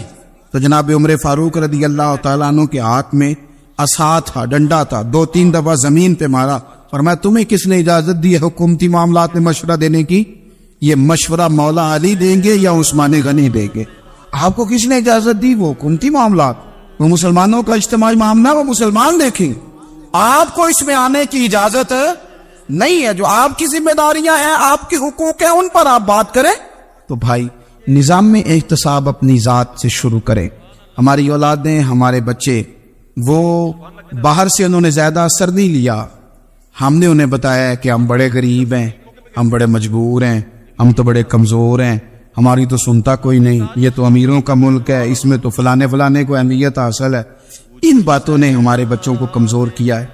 تو جناب عمر فاروق رضی اللہ تعالیٰ عنہ کے ہاتھ میں عصا تھا، ڈنڈا تھا، 2-3 دفعہ زمین پہ مارا، فرمایا تمہیں کس نے اجازت دی ہے حکومتی معاملات میں مشورہ دینے کی؟ یہ مشورہ مولا علی دیں گے یا عثمان غنی دیں گے؟ آپ کو کس نے اجازت دی؟ وہ حکومتی معاملات، وہ مسلمانوں کا اجتماعی معاملہ وہ مسلمان دیکھیں، آپ کو اس میں آنے کی اجازت نہیں ہے، جو آپ کی ذمہ داریاں ہیں، آپ کے حقوق ہیں، ان پر آپ بات کریں۔ تو بھائی نظام میں احتساب اپنی ذات سے شروع کریں۔ ہماری اولادیں، ہمارے بچے، وہ باہر سے انہوں نے زیادہ اثر نہیں لیا، ہم نے انہیں بتایا کہ ہم بڑے غریب ہیں، ہم بڑے مجبور ہیں، ہم تو بڑے کمزور ہیں، ہماری تو سنتا کوئی نہیں، یہ تو امیروں کا ملک ہے، اس میں تو فلانے کو اہمیت حاصل ہے۔ ان باتوں نے ہمارے بچوں کو کمزور کیا ہے،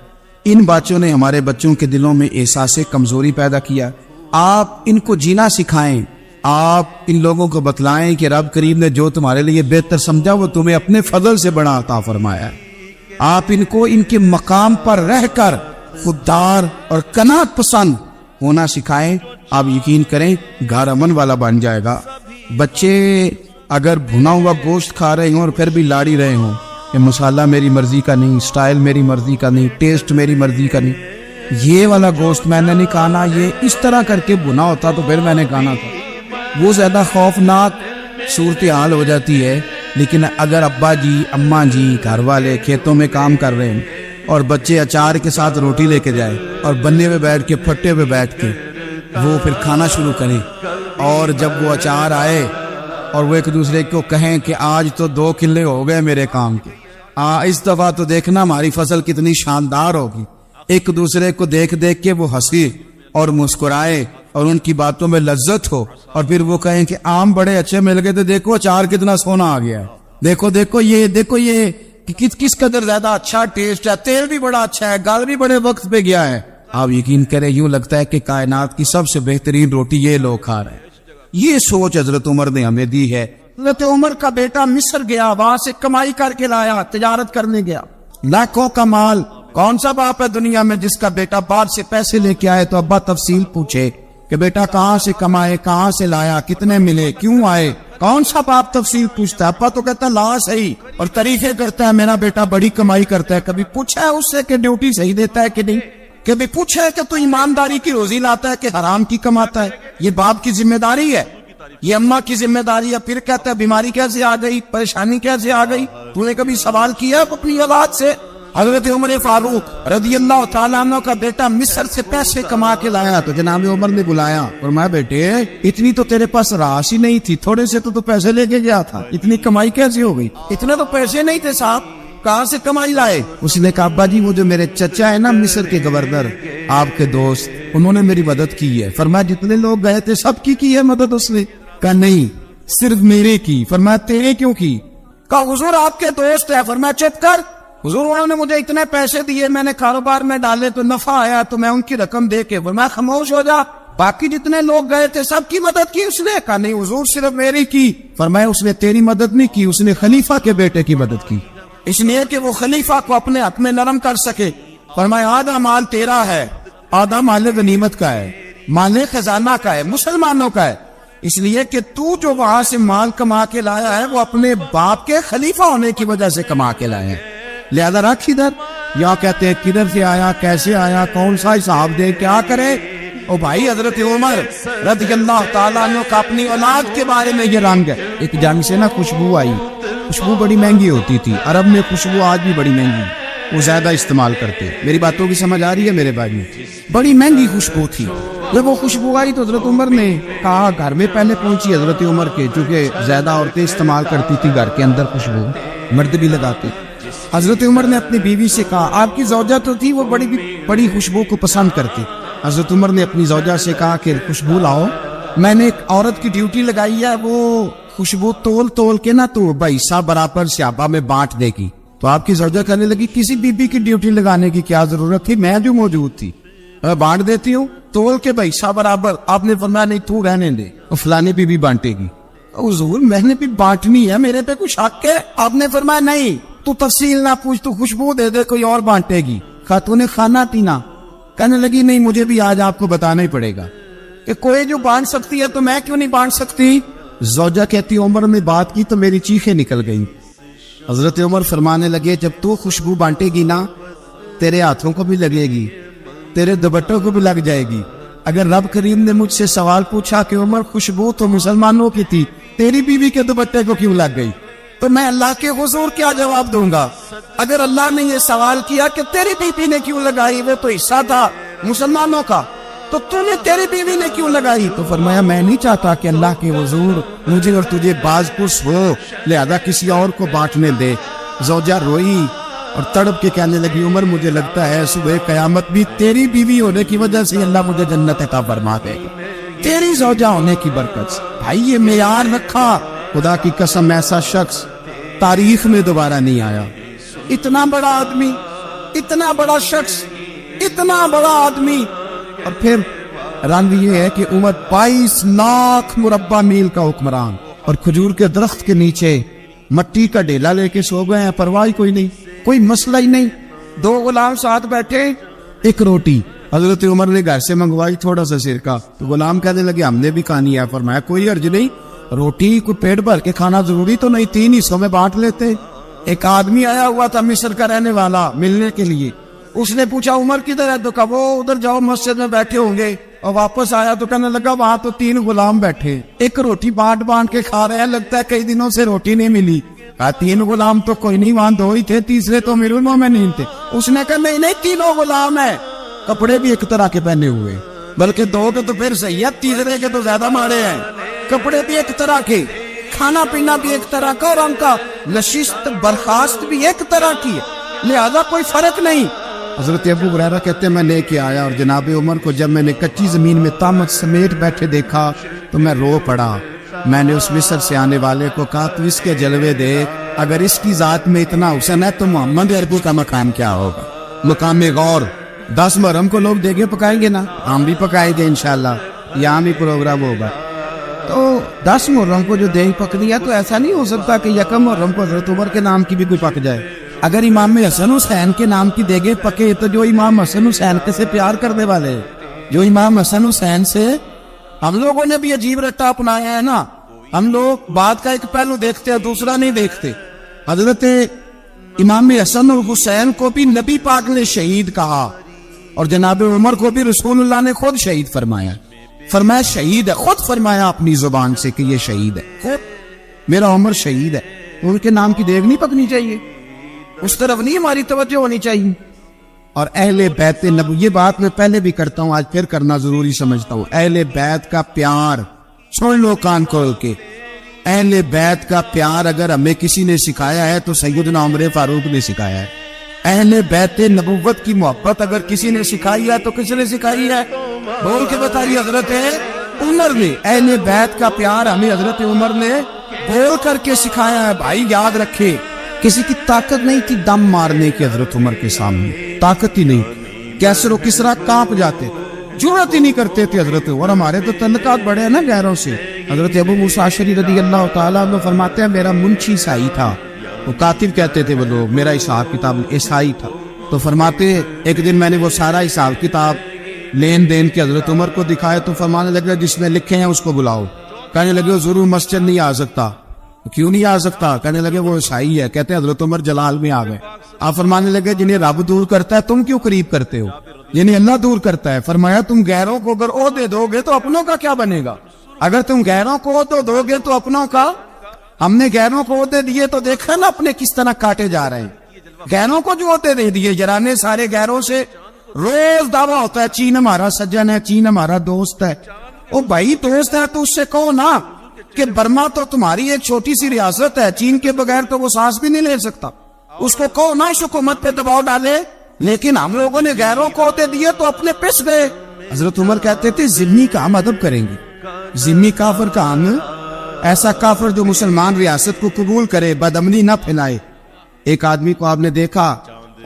ان باتوں نے ہمارے بچوں کے دلوں میں احساس کمزوری پیدا کیا۔ آپ ان کو جینا سکھائیں، آپ ان لوگوں کو بتلائیں کہ رب کریم نے جو تمہارے لیے بہتر سمجھا وہ تمہیں اپنے فضل سے بڑا عطا فرمایا ہے۔ آپ ان کو ان کے مقام پر رہ کر خوددار اور قناعت پسند ہونا سکھائیں، آپ یقین کریں گھر امن والا بن جائے گا۔ بچے اگر بھنا ہوا گوشت کھا رہے ہوں اور پھر بھی لاڑی رہے ہوں کہ مسالہ میری مرضی کا نہیں، سٹائل میری مرضی کا نہیں، ٹیسٹ میری مرضی کا نہیں، یہ والا گوشت میں نے نہیں کھانا، یہ اس طرح کر کے بھنا ہوتا تو پھر میں نے کھانا تھا، وہ زیادہ خوفناک صورتحال ہو جاتی ہے۔ لیکن اگر ابا جی، اماں جی، گھر والے کھیتوں میں کام کر رہے ہیں اور بچے اچار کے ساتھ روٹی لے کے جائیں اور بننے پہ بیٹھ کے، پھٹے پہ بیٹھ کے وہ پھر کھانا شروع کریں، اور جب وہ اچار آئے اور وہ ایک دوسرے کو کہیں کہ آج تو 2 کلے ہو گئے میرے کام کے، اس دفعہ تو دیکھنا ہماری فصل کتنی شاندار ہوگی، ایک دوسرے کو دیکھ دیکھ کے وہ ہنسی اور مسکرائے اور ان کی باتوں میں لذت ہو، اور پھر وہ کہیں کہ آم بڑے اچھے مل گئے تھے، دیکھو اچار کتنا سونا آ گیا ہے، دیکھو یہ کس قدر زیادہ اچھا ٹیسٹ ہے، تیل بھی بڑا اچھا ہے، گل بھی بڑے وقت پہ گیا ہے۔ آپ یقین کریں یوں لگتا ہے کہ کائنات کی سب سے بہترین روٹی یہ لوگ کھا رہے ہیں۔ یہ سوچ حضرت عمر نے ہمیں دی ہے۔ حضرت عمر کا بیٹا مصر گیا، وہاں سے کمائی کر کے لایا، تجارت کرنے گیا، لاکھوں کا مال۔ کون سا باپ ہے دنیا میں جس کا بیٹا باہر سے پیسے لے کے آئے تو ابا تفصیل پوچھے کہ بیٹا کہاں سے کمائے، کہاں سے لایا، کتنے ملے، کیوں آئے؟ کون سا باپ تفصیل پوچھتا ہے؟ ابا تو کہتا ہے لا صحیح، اور طریقے کرتا ہے میرا بیٹا بڑی کمائی کرتا ہے۔ کبھی پوچھا ہے اس سے کہ ڈیوٹی صحیح دیتا ہے کہ نہیں؟ کبھی پوچھا ہے کہ تو ایمانداری کی روزی لاتا ہے کہ حرام کی کماتا ہے؟ یہ باپ کی ذمہ داری ہے، یہ اماں کی ذمہ داری ہے۔ پھر کہتا ہے بیماری کیسے آ گئی، پریشانی کیسے آ گئی؟ تو نے کبھی سوال کیا اپنی اولاد سے؟ حضرت عمر فاروق رضی اللہ تعالیٰ عنہ کا بیٹا مصر سے پیسے کما کے لایا تو جناب عمر نے بلایا اور میں بیٹے اتنی تو تیرے پاس راش ہی نہیں تھی، تھوڑے سے تو پیسے لے کے گیا تھا، اتنی کمائی کیسے ہو گئی؟ اتنے تو پیسے نہیں تھے صاحب، کہاں سے کمائی لائے؟ اس نے کہا ابا جی وہ جو میرے چچا ہے نا مصر کے گورنر، آپ کے دوست، انہوں نے میری مدد کی ہے۔ فرمایا جتنے لوگ گئے تھے سب کی ہے مدد اس نے؟ کہا نہیں صرف میرے کی۔ فرمایا تیرے کیوں کی؟ کہا حضور آپ کے دوست ہے۔ فرمایا چپ کر، حضور انہوں نے مجھے اتنے پیسے دیے، میں نے کاروبار میں ڈالے تو نفع آیا تو میں ان کی رقم دے کے۔ فرمایا خاموش ہو جا، باقی جتنے لوگ گئے تھے سب کی مدد کی اس نے؟ کہا نہیں حضور صرف میری کی۔ فرمایا اس نے تیری مدد نہیں کی، اس نے خلیفہ کے بیٹے کی مدد کی، اس لیے کہ وہ خلیفہ کو اپنے حق میں نرم کر سکے۔ فرمایا آدھا مال تیرا ہے، آدھا مال غنیمت کا ہے، مال خزانہ کا ہے، مسلمانوں کا ہے، اس لیے کہ تو جو وہاں سے مال کما کے لایا ہے وہ اپنے باپ کے خلیفہ ہونے کی وجہ سے کما کے لایا ہے، لہذا رکھ ادھر۔ یا کہتے ہیں کدھر سے آیا، کیسے آیا، کون سا حساب دے، کیا کرے؟ او بھائی حضرت عمر رضی اللہ تعالیٰ عنہ کا اپنی اولاد کے بارے میں یہ رنگ ہے۔ ایک جنگ سے نا خوشبو آئی، خوشبو بڑی مہنگی ہوتی تھی، عرب میں خوشبو آج بھی بڑی مہنگی، وہ زیادہ استعمال کرتے۔ میری باتوں کی سمجھ آ رہی ہے میرے بھائی؟ بڑی مہنگی خوشبو تھی۔ جب وہ خوشبو آئی تو حضرت عمر نے کہا، گھر میں پہلے پہنچی حضرت عمر کے، چونکہ زیادہ عورتیں استعمال کرتی تھی گھر کے اندر خوشبو، مرد بھی لگاتے۔ حضرت عمر نے اپنی بیوی سے کہا، آپ کی زوجہ تو تھی وہ بڑی خوشبو کو پسند کرتی۔ حضرت عمر نے اپنی زوجہ سے کہا کہ خوشبو لاؤ، میں نے ایک عورت کی ڈیوٹی لگائی ہے، وہ خوشبو تول کے نا تو بھائیسا برابر صحابہ میں بانٹ دے گی۔ تو آپ کی زوجہ کہنے لگی کسی بی بی کی ڈیوٹی لگانے کی کیا ضرورت تھی، میں جو موجود تھی بانٹ دیتی ہوں تول کے بھائیسا برابر۔ آپ نے فرمایا نہیں تو رہنے دے، فلانے بی بی بانٹے گی۔ حضور میں نے بھی بانٹنی ہے، میرے پہ کچھ حق ہے؟ آپ نے فرمایا نہیں تو تفصیل نہ پوچھ، تو خوشبو دے دے، کوئی اور بانٹے گی۔ خاتون خانہ تھی نا، کہنے لگی نہیں مجھے بھی آج آپ کو بتانا ہی پڑے گا کہ کوئی جو بانٹ سکتی ہے تو میں کیوں نہیں بانٹ سکتی؟ زوجہ کہتی عمر نے بات کی تو میری چیخیں نکل گئیں. حضرت عمر فرمانے لگے جب تو خوشبو بانٹے گی نا تیرے ہاتھوں کو بھی لگے گی, تیرے دوپٹوں کو بھی لگ جائے گی. اگر رب کریم نے مجھ سے سوال پوچھا کہ عمر خوشبو تو مسلمانوں کی تھی, تیری بیوی کے دوپٹے کو کیوں لگ گئی, تو میں اللہ کے حضور کیا جواب دوں گا؟ اگر اللہ نے یہ سوال کیا کہ تیری بیوی نے کیوں لگائی, وہ تو حصہ تھا مسلمانوں کا, تو تو نے تیری بیوی نے کیوں لگائی؟ تو فرمایا میں نہیں چاہتا کہ اللہ کے حضور مجھے اور تجھے باز پرس ہو, لہذا کسی اور کو بانٹنے دے. زوجہ روئی اور تڑپ کے کہنے لگی عمر مجھے لگتا ہے صبح قیامت بھی تیری بیوی ہونے کی وجہ سے اللہ مجھے جنت عطا فرما دے گا, تیری زوجہ ہونے کی برکت سے. بھائی یہ معیار رکھا, خدا کی قسم ایسا شخص تاریخ میں دوبارہ نہیں آیا. اتنا بڑا آدمی, اتنا بڑا شخص, اتنا بڑا آدمی, اور پھر رنگ یہ ہے کہ عمر 22 لاکھ مربع میل کا حکمران, اور کھجور کے درخت کے نیچے مٹی کا ڈیلا لے کے سو گئے ہیں, پرواہ کوئی نہیں, کوئی مسئلہ ہی نہیں. 2 غلام ساتھ بیٹھے, ایک روٹی حضرت عمر نے گھر سے منگوائی, تھوڑا سا سرکہ, تو غلام کہنے لگے ہم نے بھی کھانی ہے. فرمایا کوئی حرج نہیں, روٹی کو پیٹ بھر کے کھانا ضروری تو نہیں, 3 حصوں میں بانٹ لیتے. ایک آدمی آیا ہوا تھا مصر کا رہنے والا ملنے کے لیے, اس نے پوچھا عمر کدھر ہے, تو کہا وہ ادھر جاؤ مسجد میں بیٹھے ہوں گے. اور واپس آیا تو کہنے لگا وہاں تو 3 غلام بیٹھے, ایک روٹی بانٹ بانٹ کے کھا رہے ہیں, لگتا ہے کئی دنوں سے روٹی نہیں ملی. کہا 3 غلام تو کوئی نہیں, وہاں 2 ہی تھے, تیسرے تو امیر المومنین تھے. اس نے کہا نہیں 3 غلام ہیں, کپڑے بھی ایک طرح کے پہنے ہوئے, بلکہ 2 کے تو پھر صحیح ہے, تیسرے کے تو زیادہ ماڑے ہیں. کپڑے بھی ایک طرح کے, کھانا پینا بھی ایک طرح کا, اور ان کا نشست برخاست بھی ایک طرح کی ہے, لہذا کوئی فرق نہیں. حضرت ابو ہریرہ کہتے ہیں میں لے کے آیا, اور جناب عمر کو جب میں نے کچی زمین میں تامت سمیٹ بیٹھے دیکھا تو میں رو پڑا. میں نے اس مصر سے آنے والے کو کہا تو اس کے جلوے دیکھ, اگر اس کی ذات میں اتنا حسن ہے تو محمد عربو کا مقام کیا ہوگا. مقام غور. 10 محرم کو لوگ دیگے پکائیں گے نا, ہم بھی پکائیں گے انشاءاللہ, یہاں بھی پروگرام ہوگا. تو 10 محرم کو جو دیگ پک دیا تو ایسا نہیں ہو سکتا کہ 1 محرم کو حضرت عمر کے نام کی بھی کوئی پک جائے. اگر امام حسن حسین کے نام کی دیگیں پکے تو جو امام حسن حسین کے سے پیار کرنے والے, جو امام حسن حسین سے, ہم لوگوں نے بھی عجیب رٹا اپنایا ہے نا, ہم لوگ بات کا ایک پہلو دیکھتے ہیں دوسرا نہیں دیکھتے. حضرت امام حسن اور حسین کو بھی نبی پاک نے شہید کہا, اور جناب عمر کو بھی رسول اللہ نے خود شہید فرمایا. فرمایا شہید ہے, خود فرمایا اپنی زبان سے کہ یہ شہید ہے, خود میرا عمر شہید ہے. ان کے نام کی دیگ نہیں پکنی چاہیے, اس طرف نہیں ہماری توجہ ہونی چاہیے. اور اہل بیت نبوی, یہ بات میں پہلے بھی کرتا ہوں, آج پھر کرنا ضروری سمجھتا ہوں. اہل بیت کا پیار سن لو کان کھول کے, اہل بیت کا پیار اگر ہمیں کسی نے سکھایا ہے تو سیدنا عمر فاروق نے سکھایا ہے. اہل بیت نبوت کی محبت اگر کسی نے سکھائی ہے تو کس نے سکھائی ہے؟ بول کے بتائیے, حضرت عمر نے. اہل بیت کا پیار ہمیں حضرت عمر نے بول کر کے سکھایا ہے. بھائی یاد رکھے, کسی کی طاقت نہیں تھی دم مارنے کی حضرت عمر کے سامنے, طاقت ہی نہیں. کیسر و کسرا کانپ جاتے, جرأت ہی نہیں کرتے تھے حضرت. اور ہمارے تو تعلقات بڑے ہیں نا غیروں سے. حضرت ابو موسیٰ اشعری رضی اللہ تعالیٰ عنہ فرماتے ہیں میرا منشی عیسائی تھا, وہ کاتب کہتے تھے وہ لوگ, میرا حساب کتاب عیسائی تھا. تو فرماتے ایک دن میں نے وہ سارا حساب کتاب لین دین کے حضرت عمر کو دکھائے تو فرمانے لگے جس نے لکھے ہیں اس کو بلاؤ. کہنے لگے وہ ضرور مسجد نہیں آ سکتا. کیوں نہیں آ سکتا؟ کہنے لگے وہ عیسائی ہے. کہتے ہیں حضرت عمر جلال میں آ گئے. آپ فرمانے لگے جنہیں رب دور کرتا ہے تم کیوں قریب کرتے ہو, جنہیں اللہ دور کرتا ہے. فرمایا تم غیروں کو اگر عہدے دو گے تو اپنوں کا کیا بنے گا؟ اگر تم غیروں کو عہدے دو گے تو اپنوں کا. ہم نے غیروں کو عہدے دیے تو دیکھا نا اپنے کس طرح کاٹے جا رہے ہیں. غیروں کو جو عہدے دے دیے, جرانے سارے غیروں سے روز دعویٰ ہوتا ہے چین ہمارا سجن ہے, چین ہمارا دوست ہے. او بھائی دوست ہے تو اس سے کہو نا کہ برما تو تمہاری ایک چھوٹی سی ریاست ہے, چین کے بغیر تو وہ سانس بھی نہیں لے سکتا. اس کو کہو نا اس حکومت پہ دباؤ ڈالے. لیکن ہم لوگوں نے غیروں کو عہدے دیے تو اپنے پس گئے. حضرت عمر کہتے تھے ذمہ کا ہم ادب کریں گے, ذمہ کافر کا ہم, ایسا کافر جو مسلمان ریاست کو قبول کرے, بدامنی نہ پھیلائے. ایک آدمی کو آپ نے دیکھا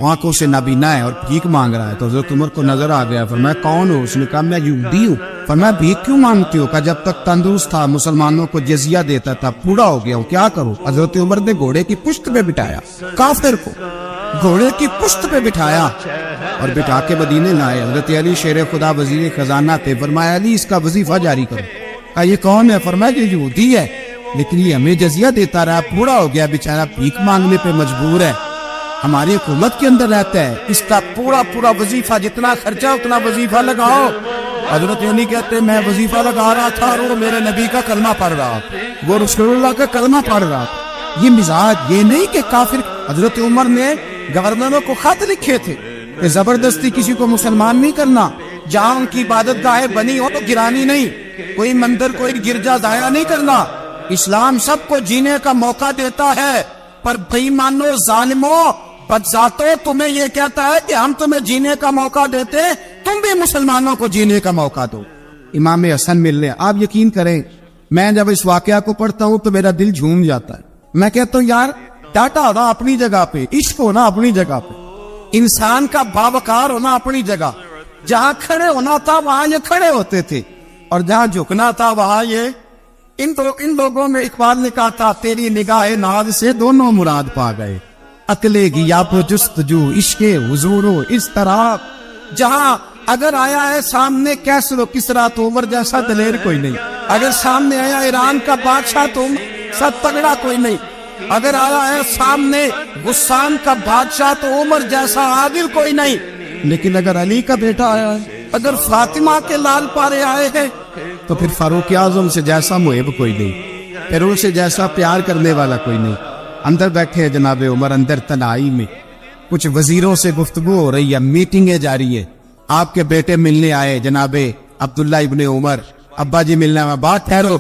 آنکھوں سے نابینا ہے اور بھیک مانگ رہا ہے, تو حضرت عمر کو نظر آ گیا. فرمایا کون ہو؟ اس نے کہا میں یہودی ہوں. فرمایا بھیک کیوں مانگتی ہو؟ کہا جب تک تندرست تھا مسلمانوں کو جزیہ دیتا تھا, بوڑھا ہو گیا ہوں کیا کروں؟ حضرت عمر نے گھوڑے کی پشت پہ بٹھایا کافر کو, گھوڑے کی پشت پہ بٹھایا اور بٹھا کے مدینے لائے. حضرت علی شیر خدا وزیر خزانہ تھے. فرمایا علی اس کا وظیفہ جاری کرو. کہا یہ کون ہے؟ فرمایا یہ یہودی ہے لیکن یہ ہمیں جزیہ دیتا رہا, بوڑھا ہو گیا بیچارہ, بھیک مانگنے پہ مجبور ہے, ہماری حکومت کے اندر رہتا ہے, اس کا پورا وظیفہ جتنا خرچہ اتنا وظیفہ لگاؤ. حضرت علی کہتے میں وظیفہ لگا رہا تھا اور وہ میرے نبی کا کلمہ پڑھ رہا, وہ رسول اللہ کا کلمہ پڑھ رہا تھا. یہ مزاج یہ نہیں کہ کافر. حضرت عمر نے گورنروں کو خط لکھے تھے کہ زبردستی کسی کو مسلمان نہیں کرنا, جہاں ان کی عبادت گاہیں بنی ہو تو گرانی نہیں, کوئی مندر کوئی گرجا ضائع نہیں کرنا. اسلام سب کو جینے کا موقع دیتا ہے, پر بے ایمانو ظالمو بدذاتو تمہیں یہ کہتا ہے کہ ہم تمہیں جینے کا موقع دیتے, تم بھی مسلمانوں کو جینے کا موقع دو. امام حسن ملنے, آپ یقین کریں میں جب اس واقعہ کو پڑھتا ہوں تو میرا دل جھوم جاتا ہے. میں کہتا ہوں یار ڈاٹا ہونا اپنی جگہ پہ, عشق ہونا اپنی جگہ پہ, انسان کا باوقار ہونا اپنی جگہ. جہاں کھڑے ہونا تھا وہاں یہ کھڑے ہوتے تھے, اور جہاں جھکنا تھا وہاں یہ. ان لوگوں میں اقبال نے کہا تھا تیری نگاہ ناز سے دونوں مراد پا گئے, عقلے گیا پو جستجو عشق حضور و اس طرح. جہاں اگر آیا ہے سامنے کیسر و کسرا تو عمر جیسا دلیر کوئی نہیں, اگر سامنے آیا ایران کا بادشاہ تو سب تگڑا کوئی نہیں, اگر آیا ہے سامنے غسان کا بادشاہ تو عمر جیسا عادل کوئی نہیں. لیکن اگر علی کا بیٹا آیا ہے, اگر فاطمہ کے لال پارے آئے ہیں تو پھر فاروق اعظم سے جیسا محب کوئی نہیں, پھر ان سے جیسا پیار کرنے والا کوئی نہیں. اندر بیٹھے ہیں جناب عمر, اندر تنہائی میں کچھ وزیروں سے گفتگو ہو رہی ہے, میٹنگیں جاری ہے. آپ کے بیٹے ملنے آئے جناب عبداللہ ابن عمر, ابا جی ملنے آئے. بات ٹھہرو,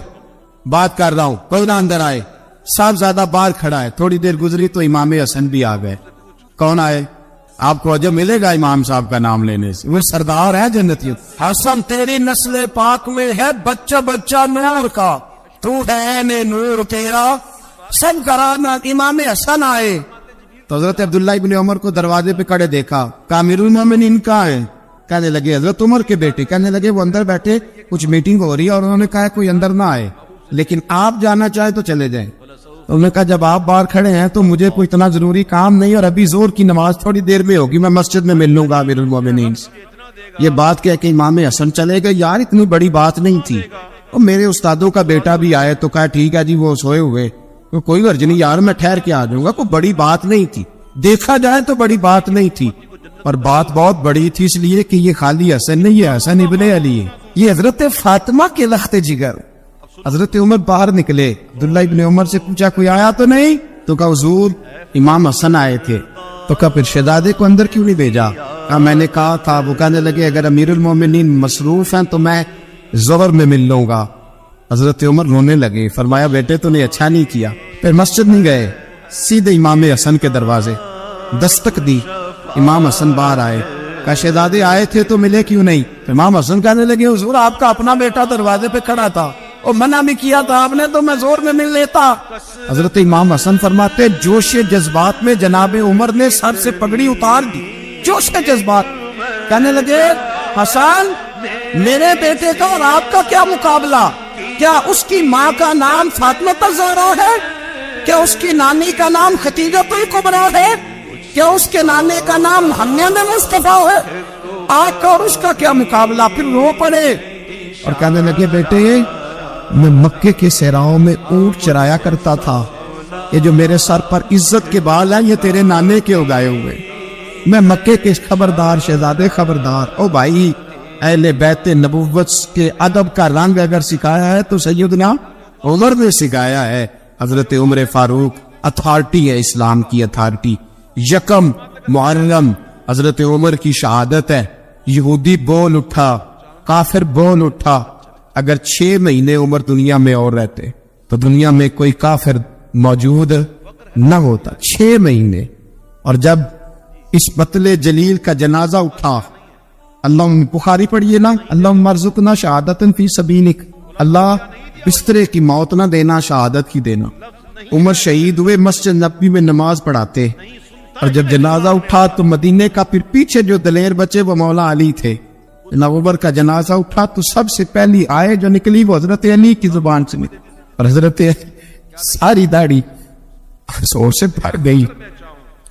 بات کر رہا ہوں, کوئی نہ اندر آئے. صاحبزادہ باہر کھڑا ہے. تھوڑی دیر گزری تو امام حسن بھی آ گئے. کون آئے؟ آپ کو عجب ملے گا امام صاحب کا نام لینے سے, وہ سردار ہے جنتی. حسن تیری نسل پاک میں ہے بچہ بچہ نور کا, تو ہے نور تیرا سب کرانا. امام حسن آئے تو حضرت عبداللہ ابن عمر کو دروازے پہ کھڑے دیکھا. امیر المومنین کہاں ہے؟ کہنے لگے حضرت عمر کے بیٹے. کہنے لگے وہ اندر بیٹھے, کچھ میٹنگ ہو رہی ہے اور انہوں نے کہا کوئی اندر نہ آئے, لیکن آپ جانا چاہے تو چلے جائیں. انہوں نے کہا جب آپ باہر کھڑے ہیں تو مجھے کوئی اتنا ضروری کام نہیں, اور ابھی زور کی نماز تھوڑی دیر میں ہوگی, میں مسجد میں مل لوں گا امیر المومنین سے. یہ بات کہہ کے امام حسن چلے گئے. یار اتنی بڑی بات نہیں تھی, اور میرے استادوں کا بیٹا بھی آئے تو کہا ٹھیک ہے جی وہ سوئے ہوئے, کوئی غرض نہیں یار میں ٹھہر کے آ جاؤں گا, کوئی بڑی بات نہیں تھی. دیکھا جائے تو بڑی بات نہیں تھی, اور بات بہت بڑی تھی اس لیے کہ یہ خالی حسن نہیں, یہ حسن ابن علی ہے, یہ حضرت فاطمہ کے لخت جگر. حضرت عمر باہر نکلے, عبداللہ ابن عمر سے پوچھا کوئی آیا تو نہیں؟ تو کہا حضور امام حسن آئے تھے. تو کہا پھر شہزادے کو اندر کیوں نہیں بھیجا؟ کہا میں نے کہا تھا. وہ کہنے لگے اگر امیر المومنین مصروف ہیں تو میں ظہر میں مل لوں گا. حضرت عمر رونے لگے. فرمایا بیٹے تو نے اچھا نہیں کیا. پھر مسجد نہیں گئے, سیدھے امام حسن کے دروازے دستک دی. امام حسن باہر آئے. کہا شہزادے آئے تھے تو ملے کیوں نہیں؟ امام حسن کہنے لگے حضور آپ کا اپنا بیٹا دروازے پہ کھڑا تھا, اور منع بھی کیا تھا آپ نے, تو میں زور میں مل لیتا. حضرت امام حسن فرماتے جوش جذبات میں جناب عمر نے سر سے پگڑی اتار دی. جوش جذبات. کہنے لگے حسن میرے بیٹے کا اور آپ کا کیا مقابلہ؟ کیا اس کی ماں کا نام فاطمہ الزہرا ہے؟ کیا اس کی نانی کا نام خدیجہ الکبریٰ ہے؟ کیا اس کے نانے کا نام محمد مصطفیٰ ہے؟ آپ کا اور اس کا کیا مقابلہ؟ پھر رو پڑے اور کہنے لگے بیٹے میں مکے کے صحراؤں میں اونٹ چرایا کرتا تھا, یہ جو میرے سر پر عزت کے بال ہیں یہ تیرے نانے کے اگائے ہوئے. میں مکے کے خبردار شہزادے خبردار. او بھائی اہل بیت نبوت کے ادب کا رنگ اگر سکھایا ہے تو سیدنا عمر نے سکھایا ہے. حضرت عمر فاروق اتھارٹی ہے, اسلام کی اتھارٹی. یکم محرم حضرت عمر کی شہادت ہے. یہودی بول اٹھا, کافر بول اٹھا. اگر 6 مہینے عمر دنیا میں اور رہتے تو دنیا میں کوئی کافر موجود نہ ہوتا. 6 مہینے. اور جب اس بطل جلیل کا جنازہ اٹھا, اللہ بخاری پڑھیے نا, اللہم ارزقنا شہادت فی سبیلک, اللہ بسترے کی موت نہ دینا, شہادت کی دینا. عمر شہید ہوئے, مسجد نبوی میں نماز پڑھاتے, اور جب جنازہ اٹھا تو مدینے کا پھر پیچھے جو دلیر بچے وہ مولا علی تھے. جناب عمر کا جنازہ اٹھا تو سب سے پہلی آئے جو نکلی وہ حضرت علی کی زبان سے نکلی, اور حضرت ساری داڑھی زور سے بھر گئی.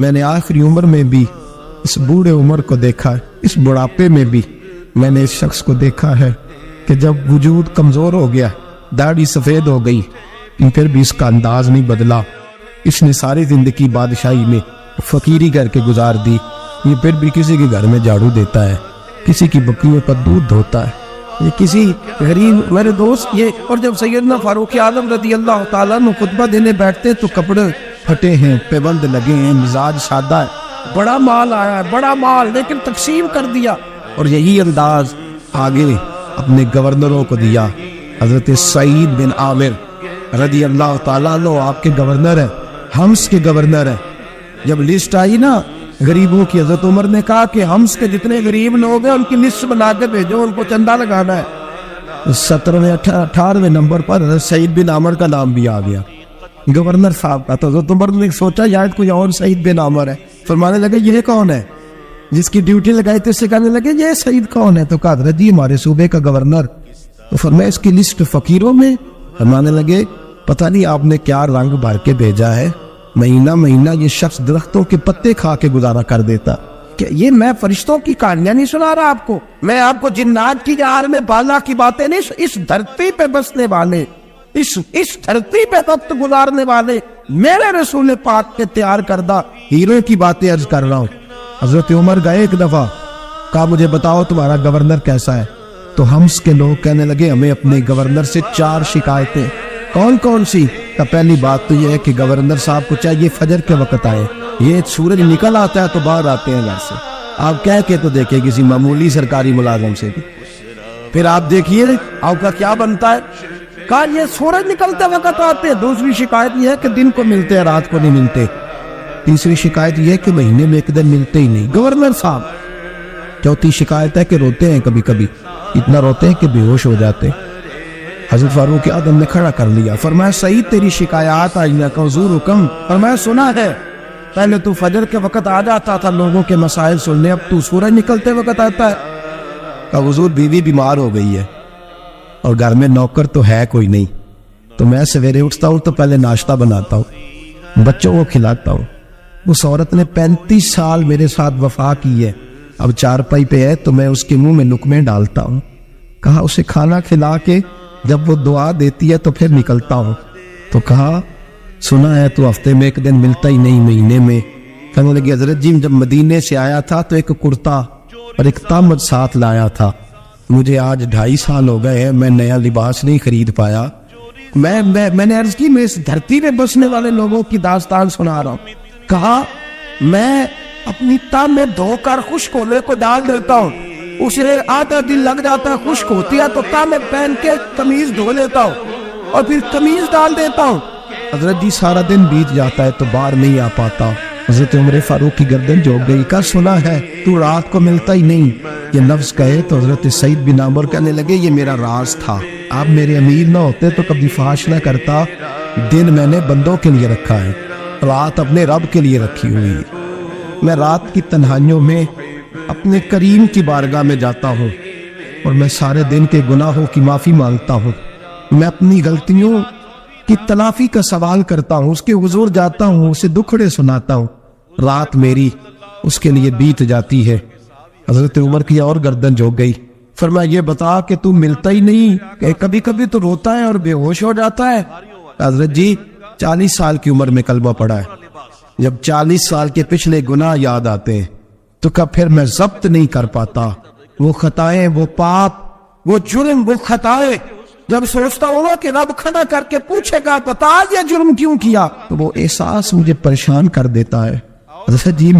میں نے آخری عمر میں بھی اس بوڑھے عمر کو دیکھا ہے، اس بڑھاپے میں بھی میں نے اس شخص کو دیکھا ہے کہ جب وجود کمزور ہو گیا، داڑھی سفید ہو گئی، پھر بھی اس کا انداز نہیں بدلا۔ اس نے ساری زندگی بادشاہی میں فقیری کر کے گزار دی، یہ پھر بھی کسی کے گھر میں جھاڑو دیتا ہے، کسی کی بکریوں کا دودھ دھوتا ہے، یہ کسی غریب میرے دوست یہ۔ اور جب سیدنا فاروق اعظم رضی اللہ تعالیٰ عنہ خطبہ دینے بیٹھتے تو کپڑے پھٹے ہیں، پیبند لگے ہیں، مزاج سادہ ہے، بڑا مال آیا ہے، بڑا مال، لیکن تقسیم کر دیا۔ اور یہی انداز آگے اپنے گورنروں کو دیا۔ حضرت سعید بن عامر رضی اللہ تعالیٰ عنہ آپ کے گورنر ہیں، حمص کے گورنر ہیں۔ جب لسٹ آئی نا غریبوں کی، حضرت عمر نے کہا کہ حمص کے جتنے غریب لوگ ہیں ان کی لسٹ بنا کے بھیجو، ان کو چندہ لگانا ہے۔ 17ویں 18ویں نمبر پر حضرت سعید بن عامر کا نام بھی آ گیا، گورنر صاحب کا۔ تو حضرت عمر نے سوچا شاید کوئی اور سعید بن عامر ہے، فرمانے لگے یہ کون ہے؟ جس کی ڈیوٹی لگائی تھی اس سے کہنے لگے یہ سعید کون ہے؟ تو کہا حضرت جی ہمارے صوبے کا گورنر۔ تو فرمایا اس کی لسٹ فقیروں میں؟ فرمانے لگے پتہ نہیں آپ نے کیا رنگ بھر کے بھیجا ہے، مہینہ مہینہ یہ شخص درختوں کے پتے کھا کے گزارا کر دیتا۔ کہ یہ میں فرشتوں کی کہانیاں نہیں سنا رہا آپ کو، میں آپ کو جنات کی جہار میں بالا کی باتیں نہیں، اس دھرتی پہ بسنے والے، اس دھرتی پہ وقت گزارنے والے میرے رسول پاک کے تیار کردہ ہیرو کی باتیں عرض کر رہا ہوں۔ حضرت عمر گئے ایک دفعہ، کہا مجھے بتاؤ تمہارا گورنر کیسا ہے؟ تو حمص کے لوگ کہنے لگے ہمیں اپنے گورنر سے 4 شکایتیں۔ کون کون سی؟ تو پہلی بات تو یہ ہے کہ گورنر صاحب کو چاہیے فجر کے وقت آئے، یہ سورج نکل آتا ہے تو باہر آتے ہیں گھر سے، آپ کہہ کے تو دیکھیں کسی معمولی سرکاری ملازم سے بھی، پھر آپ دیکھیے آپ کا کیا بنتا ہے۔ کہا یہ سورج نکلتے وقت آتے ہیں۔ دوسری شکایت یہ ہے کہ دن کو ملتے ہیں رات کو نہیں ملتے۔ تیسری شکایت یہ ہے کہ مہینے میں ایک دن ملتے ہی نہیں گورنر صاحب۔ چوتھی شکایت ہے کہ روتے ہیں، کبھی کبھی اتنا روتے ہیں کہ بے ہوش ہو جاتے ہیں۔ حضرت فاروق اعظم نے کھڑا کر لیا، فرمایا سعید تیری شکایات آئینہ کا حضور حکم۔ فرمایا سنا ہے، پہلے تو فجر کے وقت آ جاتا تھا لوگوں کے مسائل سننے، اب تو سورج نکلتے وقت آتا ہے۔ کہا حضور بیوی بیمار ہو گئی ہے اور گھر میں نوکر تو ہے کوئی نہیں، تو میں سویرے اٹھتا ہوں تو پہلے ناشتہ بناتا ہوں، بچوں کو کھلاتا ہوں۔ اس عورت نے 35 سال میرے ساتھ وفا کی ہے، اب چارپائی پہ ہے تو میں اس کے منہ میں لقمے ڈالتا ہوں۔ کہا اسے کھانا کھلا کے جب وہ دعا دیتی ہے تو پھر نکلتا ہوں۔ تو کہا سنا ہے تو ہفتے میں ایک دن ملتا ہی نہیں، مہینے میں۔ کہنے لگی حضرت جی جب مدینے سے آیا تھا تو ایک کرتا اور ایک تامت ساتھ لایا تھا، مجھے آج 2.5 سال ہو گئے ہیں، میں نیا لباس نہیں خرید پایا۔ میں نے عرض کی میں اس دھرتی پہ بسنے والے لوگوں کی داستان سنا رہا ہوں۔ کہا میں اپنی تاب میں دھو کر خشک ہونے کو ڈال دیتا ہوں، اسے آدھا دن لگ جاتا ہے، خشک ہوتی ہے تو تاب میں پہن کے قمیض دھو لیتا ہوں اور پھر قمیض ڈال دیتا ہوں۔ حضرت جی سارا دن بیت جاتا ہے تو باہر نہیں آ پاتا۔ حضرت عمر فاروق کی گردن جھک گئی، کہا سنا ہے تو رات کو ملتا ہی نہیں، یہ لفظ کہے تو حضرت سعید بن عامر کہنے لگے یہ میرا راز تھا، آپ میرے امیر نہ ہوتے تو کبھی فحش نہ کرتا، دن میں نے بندوں کے لیے رکھا ہے، رات اپنے رب کے لیے رکھی ہوئی ہے۔ میں رات کی تنہائیوں میں اپنے کریم کی بارگاہ میں جاتا ہوں اور میں سارے دن کے گناہوں کی معافی مانگتا ہوں، میں اپنی غلطیوں کی تلافی کا سوال کرتا ہوں، اس کے حضور جاتا ہوں، اسے دکھڑے سناتا ہوں، رات میری اس کے لیے بیت جاتی ہے۔ حضرت عمر کی اور گردن جھک گئی، فرمایا یہ بتا کہ تو ملتا ہی نہیں، کہ کبھی کبھی تو روتا ہے اور بے ہوش ہو جاتا ہے۔ حضرت جی 40 سال کی عمر میں کلمہ پڑھا ہے، جب 40 سال کے پچھلے گناہ یاد آتے ہیں تو کب پھر میں ضبط نہیں کر پاتا، وہ خطائیں، وہ پاپ، وہ جرم، وہ خطائیں جب سوچتا ہوں کہ رب کھڑا کر کے پوچھے گا بتا یہ جرم کیوں کیا، تو وہ احساس مجھے پریشان کر دیتا ہے۔ حضرت جی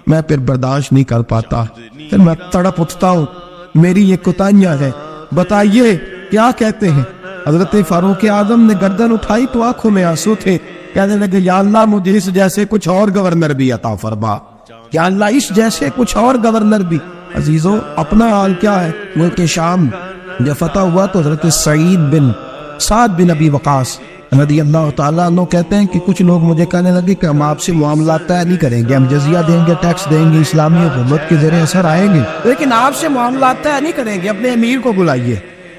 میں پھر برداشت نہیں کر پاتا، پھر میں تڑپ اٹھتا ہوں، میری یہ کوتاہیاں ہیں، بتائیے کیا کہتے ہیں۔ حضرت فاروق اعظم نے گردن اٹھائی تو آنکھوں میں آنسو تھے، کہنے لگے یا اللہ مجھے اس جیسے کچھ اور گورنر بھی عطا فرما، یا اللہ اس جیسے کچھ اور گورنر بھی۔ عزیزو اپنا حال کیا ہے، ملک شام جب فتح ہوا تو حضرت سعد بن ابی وقاص رضی اللہ تعالیٰ عنہ کہتے ہیں کہ کچھ لوگ مجھے کہنے لگے کہ ہم آپ سے معاملات طے نہیں کریں گے، ہم جزیہ دیں گے، ٹیکس دیں گے، اسلامی حکومت کے زیر اثر آئیں گے، لیکن آپ سے معاملات طے نہیں کریں گے، اپنے امیر کو بلائیے۔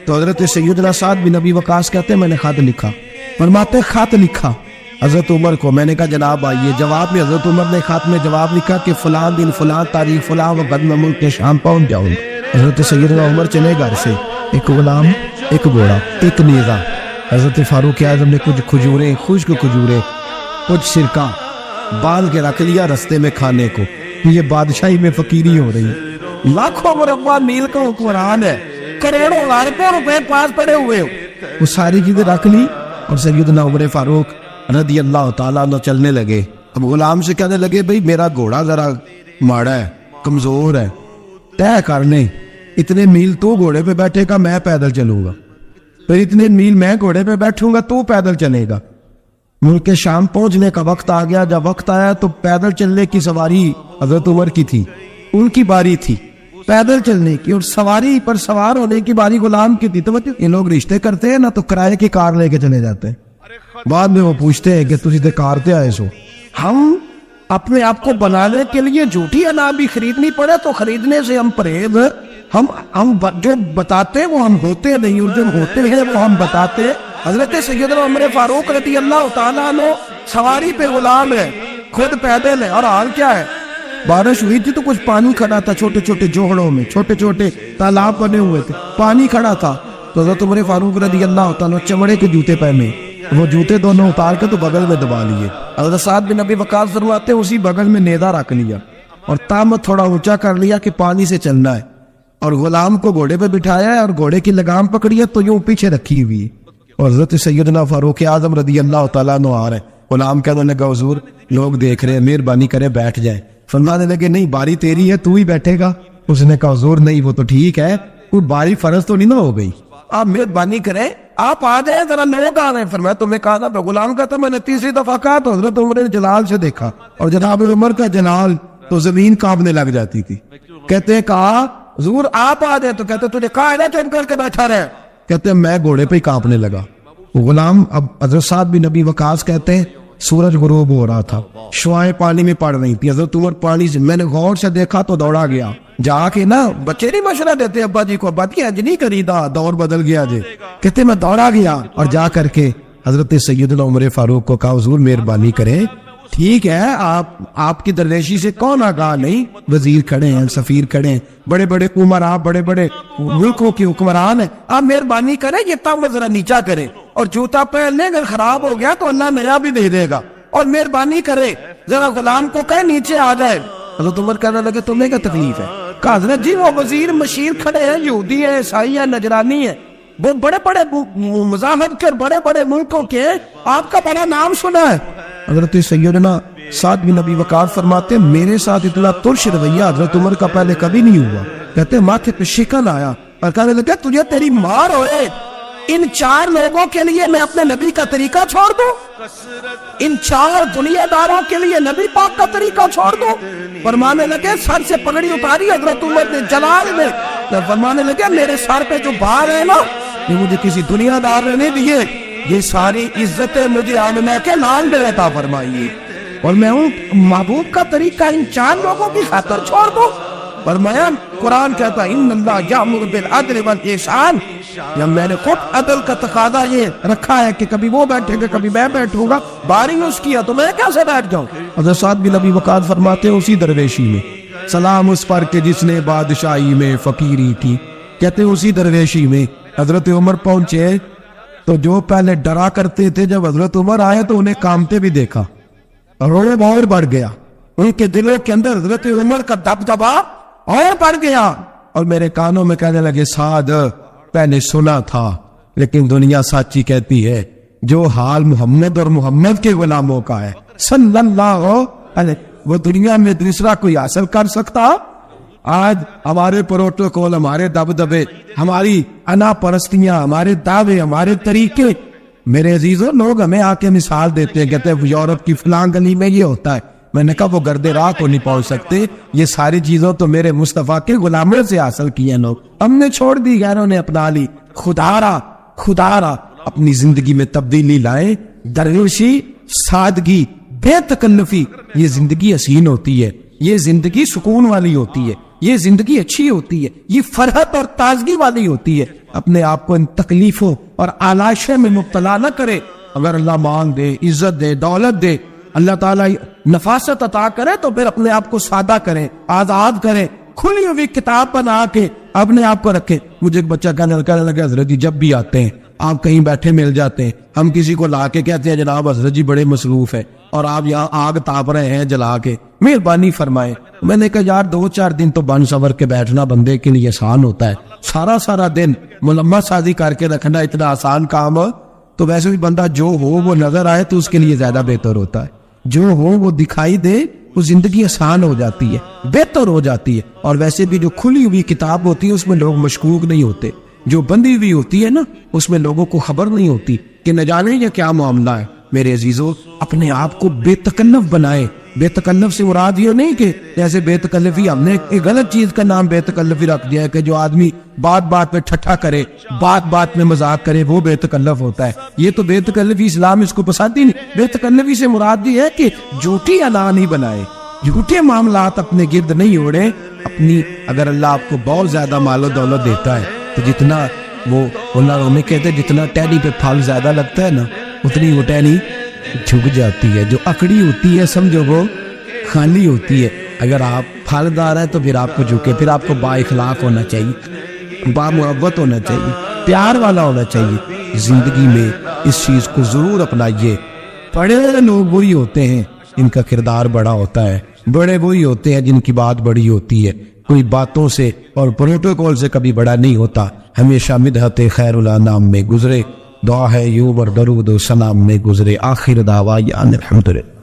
تو حضرت سیدنا سعد بن ابی وقاص کہتے ہیں میں نے خط لکھا، فرماتے خط لکھا، حضرت عمر کو. میں نے کہا جناب آئیے. جواب میں حضرت عمر نے خط میں جواب لکھا کہ فلاں دن فلاں تاریخ فلاں وقت میں ملک کے شام پہنچ جاؤں گا. حضرت سیدنا عمر چلے گھر سے. ایک غلام، ایک گھوڑا، ایک نیزا. حضرت فاروق اعظم نے کچھ کھجوریں، خشک کھجوریں، کچھ سرکہ بال کے رکھ لیا رستے میں کھانے کو. یہ بادشاہی میں فقیری ہو رہی. لاکھوں مربع میل کا حکمران ہے، کروڑوں لاکھوں روپے پاس پڑے ہوئے ہو. وہ ساری چیزیں رکھ لی اور سیدنا عمر فاروق رضی اللہ تعالیٰ عنہ چلنے لگے. اب غلام سے کہنے لگے بھئی میرا گھوڑا ذرا ماڑا ہے، کمزور ہے، طے کر لیں. اتنے میل تو گھوڑے پہ بیٹھے گا، میں پیدل چلوں گا. پھر اتنے میل میں گھوڑے پہ بیٹھوں گا، تو پیدل چلے گا. ملک شام پہنچنے کا وقت آ گیا. جب وقت آیا تو پیدل چلنے کی سواری حضرت عمر کی تھی، ان کی باری تھی پیدل چلنے کی، اور سواری پر سوار ہونے کی باری غلام کی تھی. تو یہ لوگ رشتے کرتے ہیں نا تو کرائے کی کار لے کے چلے جاتے ہیں. بعد میں وہ پوچھتے ہیں کہ تجھے تے کار تے آئے سو. ہم اپنے آپ کو بنانے کے لیے جھوٹی انا بھی خریدنی پڑے تو خریدنے سے ہم پرہیز. ہم جو بتاتے ہیں وہ ہم ہوتے نہیں، اور جو ہوتے ہیں وہ ہم بتاتے ہیں. حضرت سیدنا عمر فاروق رضی اللہ تعالیٰ عنہ سواری پہ غلام ہے، خود پیدل ہے. اور حال کیا ہے؟ بارش ہوئی تھی تو کچھ پانی کھڑا تھا چھوٹے چھوٹے جوہڑوں میں، چھوٹے چھوٹے تالاب بنے ہوئے تھے، پانی کھڑا تھا. تو حضرت عمر فاروق رضی اللہ تعالیٰ چمڑے کے جوتے پہنے، وہ جوتے دونوں اتار کے تو بغل میں دبا لیے. حضرت سعد بن ابی وقاص فرماتے ہیں اسی بغل میں نیزہ رکھ لیا اور تامت تھوڑا اونچا کر لیا کہ پانی سے چلنا ہے، اور غلام کو گھوڑے پہ بٹھایا ہے اور گھوڑے کی لگام پکڑی ہے تو یوں پیچھے رکھی ہوئی ہے. اور حضرت سیدنا فاروق اعظم رضی اللہ تعالیٰ عنہ آ رہے ہیں. غلام کہنے لگا حضور لوگ دیکھ رہے ہیں، مہربانی کرے بیٹھ جائے. فرمانے لگے نہیں باری تیری ہے، تو ہی بیٹھے گا. اس نے کہا حضور نہیں وہ تو ٹھیک ہے، کوئی باری فرض تو نہیں نہ ہو گئی، آپ مہربانی کریں آپ آ جائیں، ذرا لوگ آ رہے ہیں. فرمایا تمہیں کہا تھا. غلام کہتا میں نے تیسری دفعہ کہا تو حضرت عمر نے جلال سے دیکھا، اور جناب عمر کا جلال تو زمین کانپنے لگ جاتی تھی. کہتے ہیں کہا حضور آپ آ جائیں، تو کہتے تجھے کہا ہے نا چپ کر کے بیٹھا رہے. کہتے ہیں میں گھوڑے پہ ہی کانپنے لگا. غلام اب حضرت سعد بن ابی وقاص کہتے ہیں سورج غروب ہو رہا تھا، شعائیں پانی میں پڑ رہی تھی. حضرت عمر پانی سے میں نے غور سے دیکھا تو دوڑا گیا. جا کے نا بچے نہیں مشورہ دیتے ابا جی کو، ابا جی اج نہیں کریدا، دور بدل گیا جی. کہتے میں دوڑا گیا اور جا کر کے حضرت سیدنا عمر فاروق کو کہا حضور مہربانی کریں، ٹھیک ہے آپ کی درویشی سے کون آگاہ نہیں، وزیر کھڑے ہیں، سفیر کھڑے ہیں، بڑے بڑے عمرا، بڑے بڑے ملکوں کے حکمران ہیں، آپ مہربانی کریں یہ تم ذرا نیچا کریں، اور جوتا پہن لیں، اگر خراب ہو گیا تو اللہ نیا بھی دے دے گا، اور مہربانی کرے ذرا غلام کو کہیں نیچے آ جائے. حضرت عمر کہنے لگے تمہیں کیا تکلیف ہے؟ کہا حضرت جی وہ وزیر مشیر کھڑے ہیں، یہودی ہے، عیسائی ہے، نجرانی ہے، وہ بڑے بڑے مزاحمت کر بڑے بڑے ملکوں کے، آپ کا بڑا نام سنا ہے. حضرت سیدنا سعد بن ابی وقاص فرماتے میرے ساتھ اتنا ترش رویہ حضرت عمر کا پہلے کبھی نہیں ہوا. کہتے ماتھے پہ شکن آیا اور کہنے لگا تجھے تیری مار ہوئے، ان 4 لوگوں کے لیے میں اپنے نبی کا طریقہ چھوڑ دوں، ان 4 دنیا داروں کے لیے نبی پاک کا طریقہ چھوڑ دوں. فرمانے لگے سر سے پگڑی اتاری حضرت عمر نے جلال میں، فرمانے لگے میرے سر پہ جو بار ہے نا یہ مجھے کسی دنیا دار نے نہیں دیے، یہ ساری عزتیں مجھے آمنہ کے نام پہ عطا فرمائی، اور میں ان محبوب کا طریقہ ان 4 لوگوں کی خاطر چھوڑ دوں. فرمایا قرآن کہتا ان اللہ یامر بالعدل والاحسان، یا میں نے خود عدل کا تقاضا یہ رکھا ہے کہ کبھی وہ بیٹھے گا کبھی میں بیٹھوں گا، باری اس کیا تو میں کیسے بیٹھ جاؤں. حضرت سعد بن ابی وقاص فرماتے ہیں اسی درویشی میں سلام اس پر کہ جس نے بادشاہی میں فقیری کی. کہتے ہیں اسی درویشی میں حضرت عمر پہنچے تو جو پہلے ڈرا کرتے تھے جب حضرت عمر آئے تو انہیں کامتے بھی دیکھا، رونے اور بڑھ گیا، ان کے دلوں کے اندر حضرت عمر کا دبدبا اور بڑھ گیا، اور میرے کانوں میں کہنے لگے سعد پہلے سنا تھا لیکن دنیا سچی کہتی ہے جو حال محمد اور محمد کے غلاموں کا ہے صلی اللہ علیہ، وہ دنیا میں دوسرا کوئی حاصل کر سکتا. آج ہمارے پروٹوکول، ہمارے دبدبے، ہماری انا پرستیاں، ہمارے دعوے، ہمارے طریقے، میرے عزیزوں لوگ ہمیں آ کے مثال دیتے ہیں، کہتے ہیں یورپ کی فلاں گلی میں یہ ہوتا ہے. میں نے کہا وہ گرد راہ کو نہیں پہنچ سکتے، یہ ساری چیزوں تو میرے مصطفیٰ کے غلاموں سے حاصل کی ہیں لوگ، ہم نے چھوڑ دی، غیروں نے اپنا لی. خدا را اپنی زندگی میں تبدیلی لائیں. درویشی، سادگی، بے تکلفی، یہ زندگی حسین ہوتی ہے، یہ زندگی سکون والی ہوتی ہے، یہ زندگی اچھی ہوتی ہے، یہ فرحت اور تازگی والی ہوتی ہے. اپنے آپ کو ان تکلیفوں اور آلائشوں میں مبتلا نہ کرے. اگر اللہ مال دے، عزت دے، دولت دے، اللہ تعالیٰ نفاست عطا کرے تو پھر اپنے آپ کو سادہ کریں، آزاد کریں، کھلی ہوئی کتاب بنا کے اپنے آپ کو رکھیں۔ مجھے ایک بچہ کہنے لگا حضرت جی جب بھی آتے ہیں آپ کہیں بیٹھے مل جاتے ہیں، ہم کسی کو لا کے کہتے ہیں جناب حضرت جی بڑے مصروف ہیں اور آپ یہاں آگ تاپ رہے ہیں جلا کے، مہربانی فرمائیں۔ میں نے کہا یار 2-4 دن تو بن سور کے بیٹھنا بندے کے لیے آسان ہوتا ہے، سارا دن ملمت سازی کر کے رکھنا اتنا آسان کام ہو تو ویسے بھی بندہ جو ہو وہ نظر آئے تو اس کے لیے زیادہ بہتر ہوتا ہے، جو ہو وہ دکھائی دے، وہ زندگی آسان ہو جاتی ہے، بہتر ہو جاتی ہے۔ اور ویسے بھی جو کھلی ہوئی کتاب ہوتی ہے اس میں لوگ مشکوک نہیں ہوتے، جو بندی ہوئی ہوتی ہے نا اس میں لوگوں کو خبر نہیں ہوتی کہ نہ جانے یہ کیا معاملہ ہے۔ میرے عزیزو اپنے آپ کو بے تکلف بنائے۔ بے تکلف سے مراد یہ نہیں کہ جیسے بے تکلفی ہم نے ایک غلط چیز کا نام بے تکلفی رکھ دیا ہے کہ جو آدمی بات پہ ٹھٹھا کرے، بات میں مذاق کرے، وہ بے تکلف ہوتا ہے۔ یہ تو بے تکلفی اسلام اس کو پسند ہی نہیں۔ بے تکلفی سے مراد یہ ہے کہ جھوٹی انا نہیں بنائے، جھوٹے معاملات اپنے گرد نہیں اوڑے۔ اپنی اگر اللہ آپ کو بہت زیادہ مال و دولت دیتا ہے تو جتنا وہ انہیں کہتے ہیں جتنا ٹہنی پہ پھل زیادہ لگتا ہے نا اتنی وہ ٹہنی جھک جاتی ہے، جو اکڑی ہوتی ہے سمجھو وہ خالی ہوتی ہے۔ اگر آپ پھلدار ہیں تو پھر آپ کو جھکے، پھر آپ کو با اخلاق ہونا چاہیے، با محبت ہونا چاہیے، پیار والا ہونا چاہیے۔ زندگی میں اس چیز کو ضرور اپنائیے۔ بڑے لوگ وہی ہوتے ہیں جن کا کردار بڑا ہوتا ہے، بڑے وہی ہوتے ہیں جن کی بات بڑی ہوتی ہے۔ کوئی باتوں سے اور پروٹوکول سے کبھی بڑا نہیں ہوتا، ہمیشہ مدحت خیر الانام میں گزرے۔ دعا ہے یوں اور درود و سلام میں گزرے۔ آخر دعویٰ الحمدللہ۔